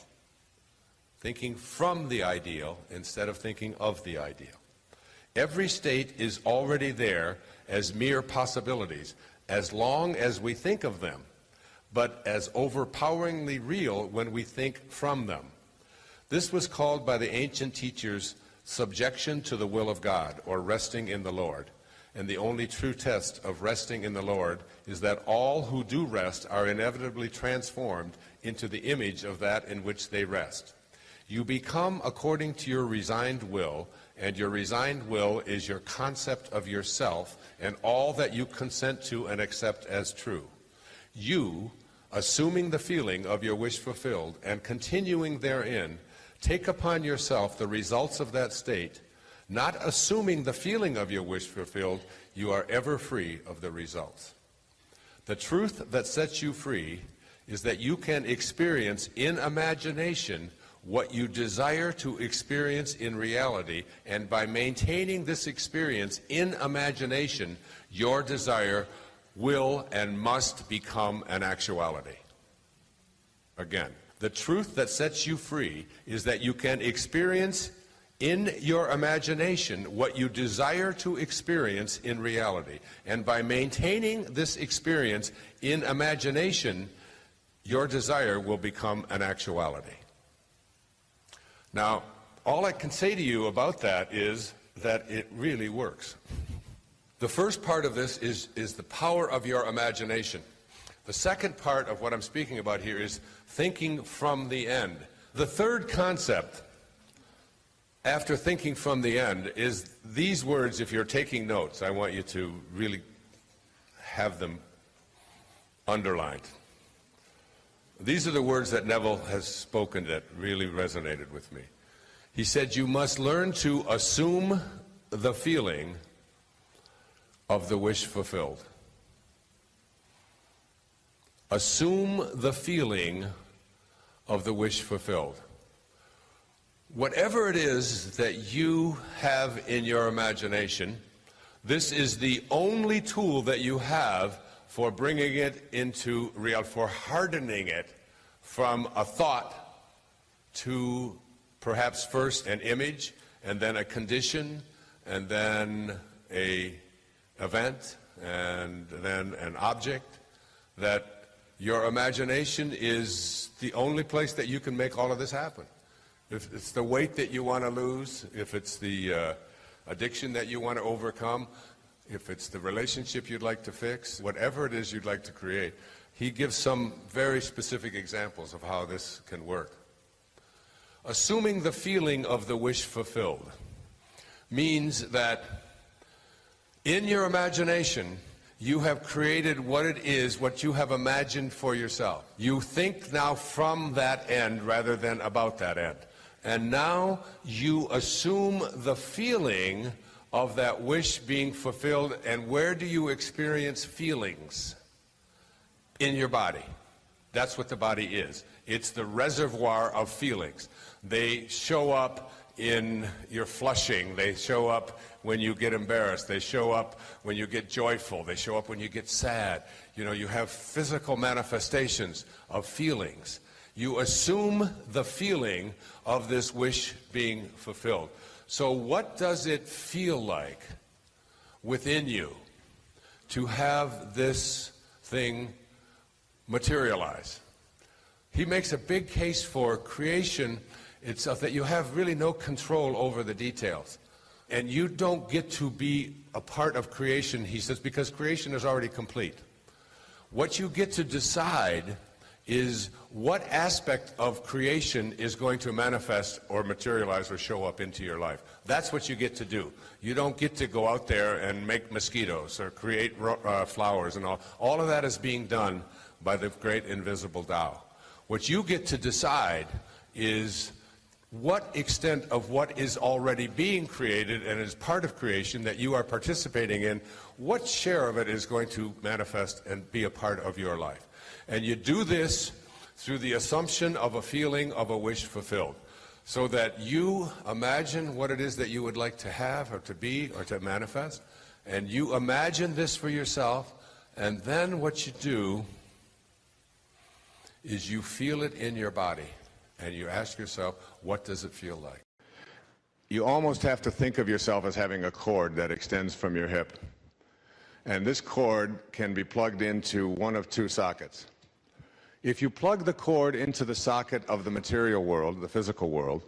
Thinking from the ideal instead of thinking of the ideal. Every state is already there as mere possibilities, as long as we think of them, but as overpoweringly real when we think from them. This was called by the ancient teachers subjection to the will of God, or resting in the Lord. And the only true test of resting in the Lord is that all who do rest are inevitably transformed into the image of that in which they rest. You become according to your resigned will, and your resigned will is your concept of yourself and all that you consent to and accept as true. You, assuming the feeling of your wish fulfilled and continuing therein, take upon yourself the results of that state. Not assuming the feeling of your wish fulfilled, you are ever free of the results. The truth that sets you free is that you can experience in imagination what you desire to experience in reality, and by maintaining this experience in imagination, your desire will and must become an actuality. Again, the truth that sets you free is that you can experience in your imagination what you desire to experience in reality. And by maintaining this experience in imagination, your desire will become an actuality. Now, all I can say to you about that is that it really works. The first part of this is the power of your imagination. The second part of what I'm speaking about here is thinking from the end. The third concept, after thinking from the end, is these words. If you're taking notes, I want you to really have them underlined. These are the words that Neville has spoken that really resonated with me. He said, you must learn to assume the feeling of the wish fulfilled. Assume the feeling of the wish fulfilled. Whatever it is that you have in your imagination, this is the only tool that you have for bringing it into reality, for hardening it from a thought to perhaps first an image, and then a condition, and then an event, and then an object that Your imagination is the only place that you can make all of this happen. If it's the weight that you want to lose, if it's the addiction that you want to overcome, if it's the relationship you'd like to fix, whatever it is you'd like to create, he gives some very specific examples of how this can work. Assuming the feeling of the wish fulfilled means that in your imagination, you have created what it is, what you have imagined for yourself. You think now from that end rather than about that end. And now you assume the feeling of that wish being fulfilled. And where do you experience feelings? In your body. That's what the body is. It's the reservoir of feelings. They show up in your flushing. They show up when you get embarrassed. They show up when you get joyful. They show up when you get sad. You know, you have physical manifestations of feelings. You assume the feeling of this wish being fulfilled. So what does it feel like within you to have this thing materialize? He makes a big case for creation itself, that you have really no control over the details. And you don't get to be a part of creation, he says, because creation is already complete. What you get to decide is what aspect of creation is going to manifest or materialize or show up into your life. That's what you get to do. You don't get to go out there and make mosquitoes or create flowers and all. All of that is being done by the great invisible Tao. What you get to decide is what extent of what is already being created and is part of creation that you are participating in, what share of it is going to manifest and be a part of your life. And you do this through the assumption of a feeling of a wish fulfilled, so that you imagine what it is that you would like to have or to be or to manifest, and you imagine this for yourself, and then what you do is you feel it in your body, and you ask yourself, what does it feel like? You almost have to think of yourself as having a cord that extends from your hip. And this cord can be plugged into one of two sockets. If you plug the cord into the socket of the material world, the physical world,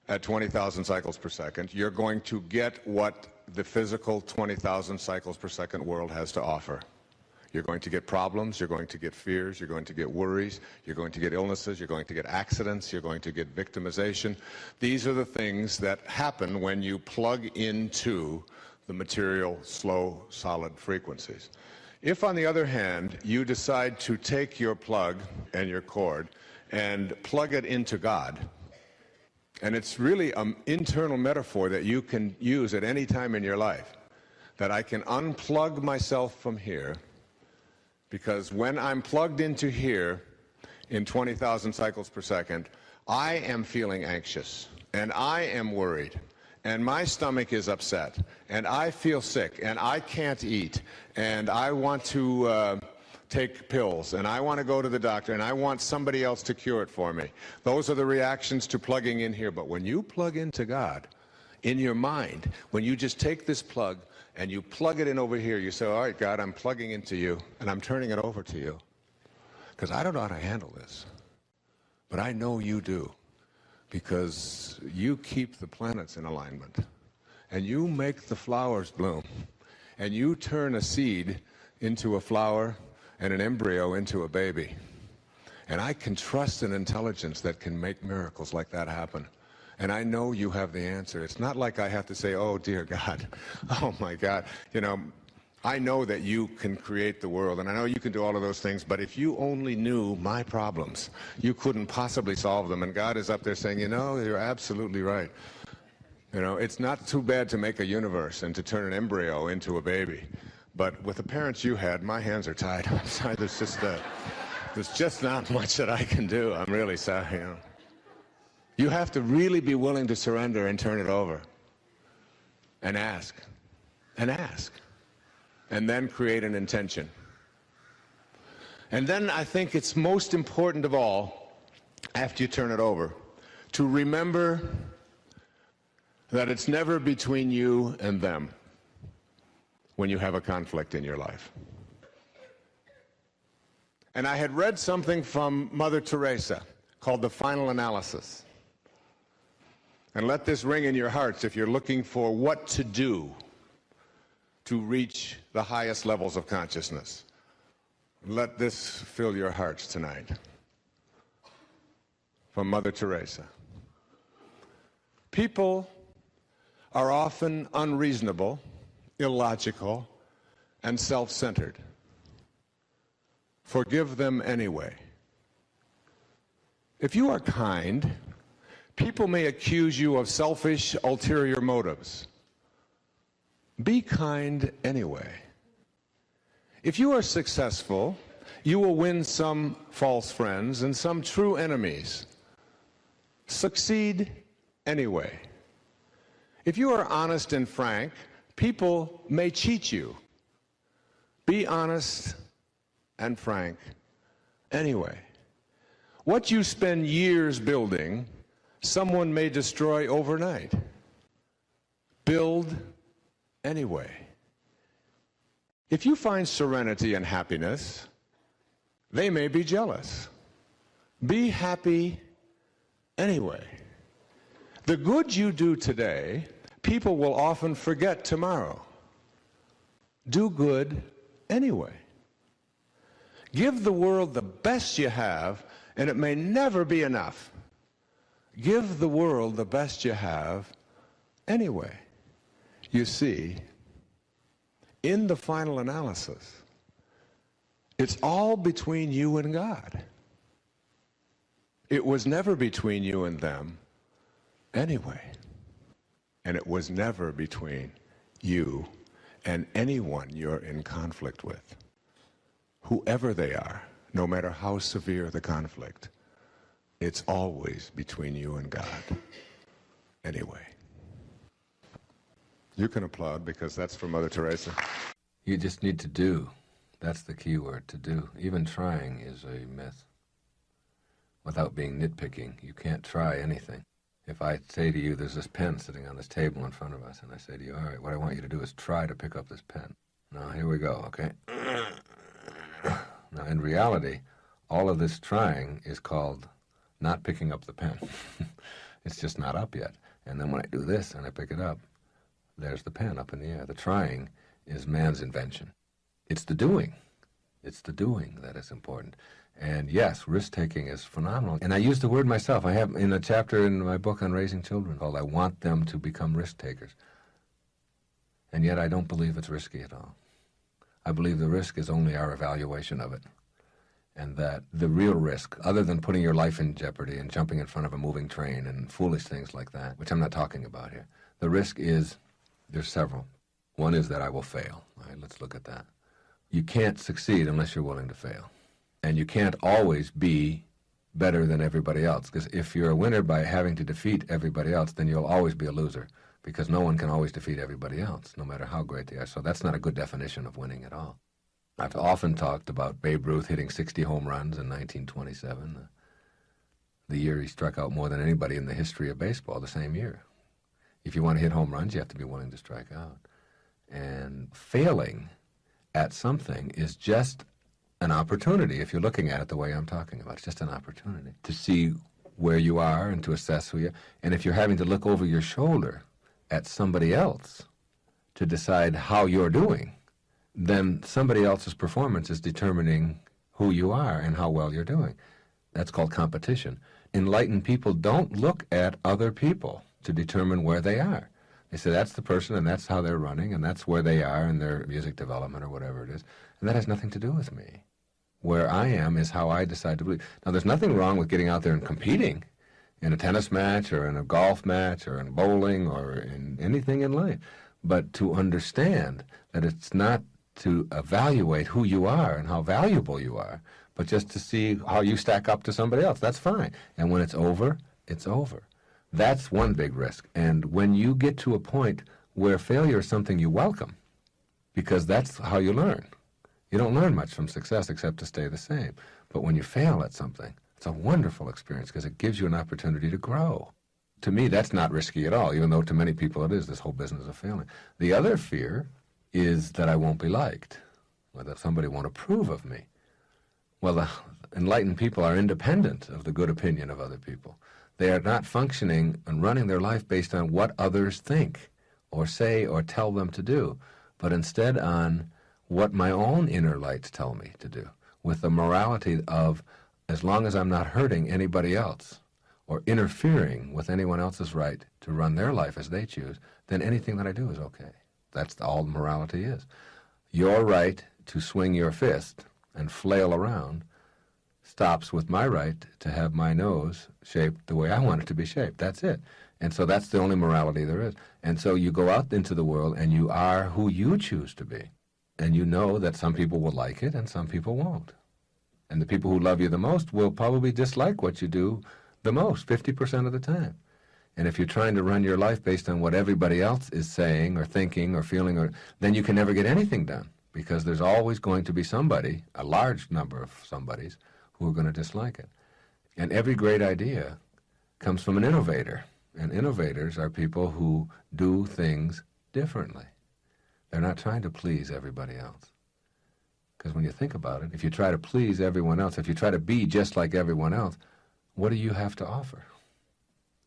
at 20,000 cycles per second, you're going to get what the physical 20,000 cycles per second world has to offer. You're going to get problems, you're going to get fears, you're going to get worries, you're going to get illnesses, you're going to get accidents, you're going to get victimization. These are the things that happen when you plug into the material, slow, solid frequencies. If, on the other hand, you decide to take your plug and your cord and plug it into God, and it's really an internal metaphor that you can use at any time in your life, that I can unplug myself from here, because when I'm plugged into here in 20,000 cycles per second, I am feeling anxious, and I am worried, and my stomach is upset, and I feel sick, and I can't eat, and I want to take pills, and I want to go to the doctor, and I want somebody else to cure it for me. Those are the reactions to plugging in here. But when you plug into God, in your mind, when you just take this plug and you plug it in over here, you say, all right, God, I'm plugging into you, and I'm turning it over to you, because I don't know how to handle this, but I know you do, because you keep the planets in alignment, and you make the flowers bloom, and you turn a seed into a flower and an embryo into a baby. And I can trust an intelligence that can make miracles like that happen. And I know you have the answer. It's not like I have to say, oh, dear God, oh, my God. You know, I know that you can create the world, and I know you can do all of those things, but if you only knew my problems, you couldn't possibly solve them. And God is up there saying, you know, you're absolutely right. You know, it's not too bad to make a universe and to turn an embryo into a baby. But with the parents you had, my hands are tied. I'm sorry, there's just not much that I can do. I'm really sorry, you know. You have to really be willing to surrender and turn it over. And ask. And ask. And then create an intention. And then I think it's most important of all, after you turn it over, to remember that it's never between you and them when you have a conflict in your life. And I had read something from Mother Teresa called The Final Analysis. And let this ring in your hearts if you're looking for what to do to reach the highest levels of consciousness. Let this fill your hearts tonight. From Mother Teresa. People are often unreasonable, illogical, and self-centered. Forgive them anyway. If you are kind, people may accuse you of selfish, ulterior motives. Be kind anyway. If you are successful, you will win some false friends and some true enemies. Succeed anyway. If you are honest and frank, people may cheat you. Be honest and frank anyway. What you spend years building, someone may destroy overnight. Build anyway. If you find serenity and happiness, they may be jealous. Be happy anyway. The good you do today, people will often forget tomorrow. Do good anyway. Give the world the best you have, and it may never be enough. Give the world the best you have anyway. You see, in the final analysis, it's all between you and God. It was never between you and them anyway. And it was never between you and anyone you're in conflict with. Whoever they are, no matter how severe the conflict, it's always between you and God anyway. You can applaud because that's from Mother Teresa. You just need to do. That's the key word, to do. Even trying is a myth. Without being nitpicking, you can't try anything. If I say to you, there's this pen sitting on this table in front of us, and I say to you, all right, what I want you to do is try to pick up this pen. Now, here we go, okay? Now, in reality, all of this trying is called not picking up the pen. It's just not up yet. And then when I do this and I pick it up, there's the pen up in the air. The trying is man's invention. It's the doing. It's the doing that is important. And yes, risk-taking is phenomenal. And I use the word myself. I have in a chapter in my book on raising children called I Want Them to Become Risk-Takers. And yet I don't believe it's risky at all. I believe the risk is only our evaluation of it. And that the real risk, other than putting your life in jeopardy and jumping in front of a moving train and foolish things like that, which I'm not talking about here, the risk is, there's several. One is that I will fail. All right, let's look at that. You can't succeed unless you're willing to fail. And you can't always be better than everybody else, because if you're a winner by having to defeat everybody else, then you'll always be a loser, because no one can always defeat everybody else, no matter how great they are. So that's not a good definition of winning at all. I've often talked about Babe Ruth hitting 60 home runs in 1927, the year he struck out more than anybody in the history of baseball, the same year. If you want to hit home runs, you have to be willing to strike out. And failing at something is just an opportunity, if you're looking at it the way I'm talking about. It's just an opportunity to see where you are and to assess who you are. And if you're having to look over your shoulder at somebody else to decide how you're doing, then somebody else's performance is determining who you are and how well you're doing. That's called competition. Enlightened people don't look at other people to determine where they are. They say that's the person and that's how they're running and that's where they are in their music development or whatever it is. And that has nothing to do with me. Where I am is how I decide to believe. Now, there's nothing wrong with getting out there and competing in a tennis match or in a golf match or in bowling or in anything in life. But to understand that it's not to evaluate who you are and how valuable you are, but just to see how you stack up to somebody else. That's fine. And when it's over, it's over. That's one big risk. And when you get to a point where failure is something you welcome, because that's how you learn. You don't learn much from success except to stay the same. But when you fail at something, it's a wonderful experience because it gives you an opportunity to grow. To me, that's not risky at all, even though to many people it is, this whole business of failing. The other fear is that I won't be liked, or that somebody won't approve of me. Well, the enlightened people are independent of the good opinion of other people. They are not functioning and running their life based on what others think or say or tell them to do, but instead on what my own inner lights tell me to do, with the morality of, as long as I'm not hurting anybody else or interfering with anyone else's right to run their life as they choose, then anything that I do is okay. That's all morality is. Your right to swing your fist and flail around stops with my right to have my nose shaped the way I want it to be shaped. That's it. And so that's the only morality there is. And so you go out into the world and you are who you choose to be. And you know that some people will like it and some people won't. And the people who love you the most will probably dislike what you do the most, 50% of the time. And if you're trying to run your life based on what everybody else is saying or thinking or feeling, then you can never get anything done, because there's always going to be somebody, a large number of somebodies, who are going to dislike it. And every great idea comes from an innovator. And innovators are people who do things differently. They're not trying to please everybody else. Because when you think about it, if you try to please everyone else, if you try to be just like everyone else, what do you have to offer?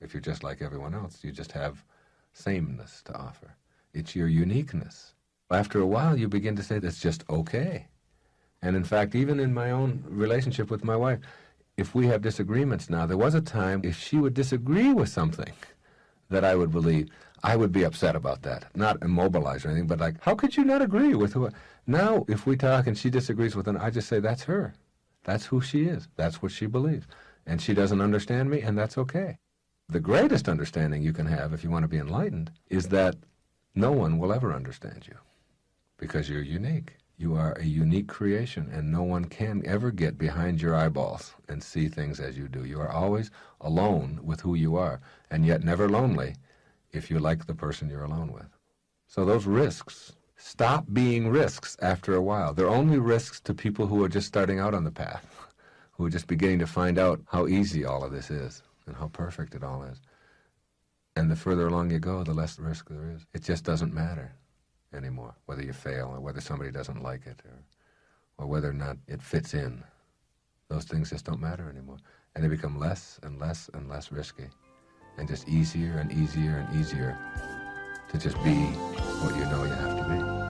If you're just like everyone else, you just have sameness to offer. It's your uniqueness. After a while, you begin to say that's just okay. And in fact, even in my own relationship with my wife, if we have disagreements now, there was a time if she would disagree with something that I would believe, I would be upset about that. Not immobilized or anything, but like, how could you not agree with who? Now, if we talk and she disagrees with it, I just say, that's her. That's who she is. That's what she believes. And she doesn't understand me, and that's okay. The greatest understanding you can have, if you want to be enlightened, is that no one will ever understand you, because you're unique. You are a unique creation, and no one can ever get behind your eyeballs and see things as you do. You are always alone with who you are, and yet never lonely if you like the person you're alone with. So those risks stop being risks after a while. They're only risks to people who are just starting out on the path, who are just beginning to find out how easy all of this is and how perfect it all is. And the further along you go, the less risk there is. It just doesn't matter anymore, whether you fail or whether somebody doesn't like it or whether or not it fits in. Those things just don't matter anymore. And they become less and less and less risky, and just easier and easier and easier to just be what you know you have to be.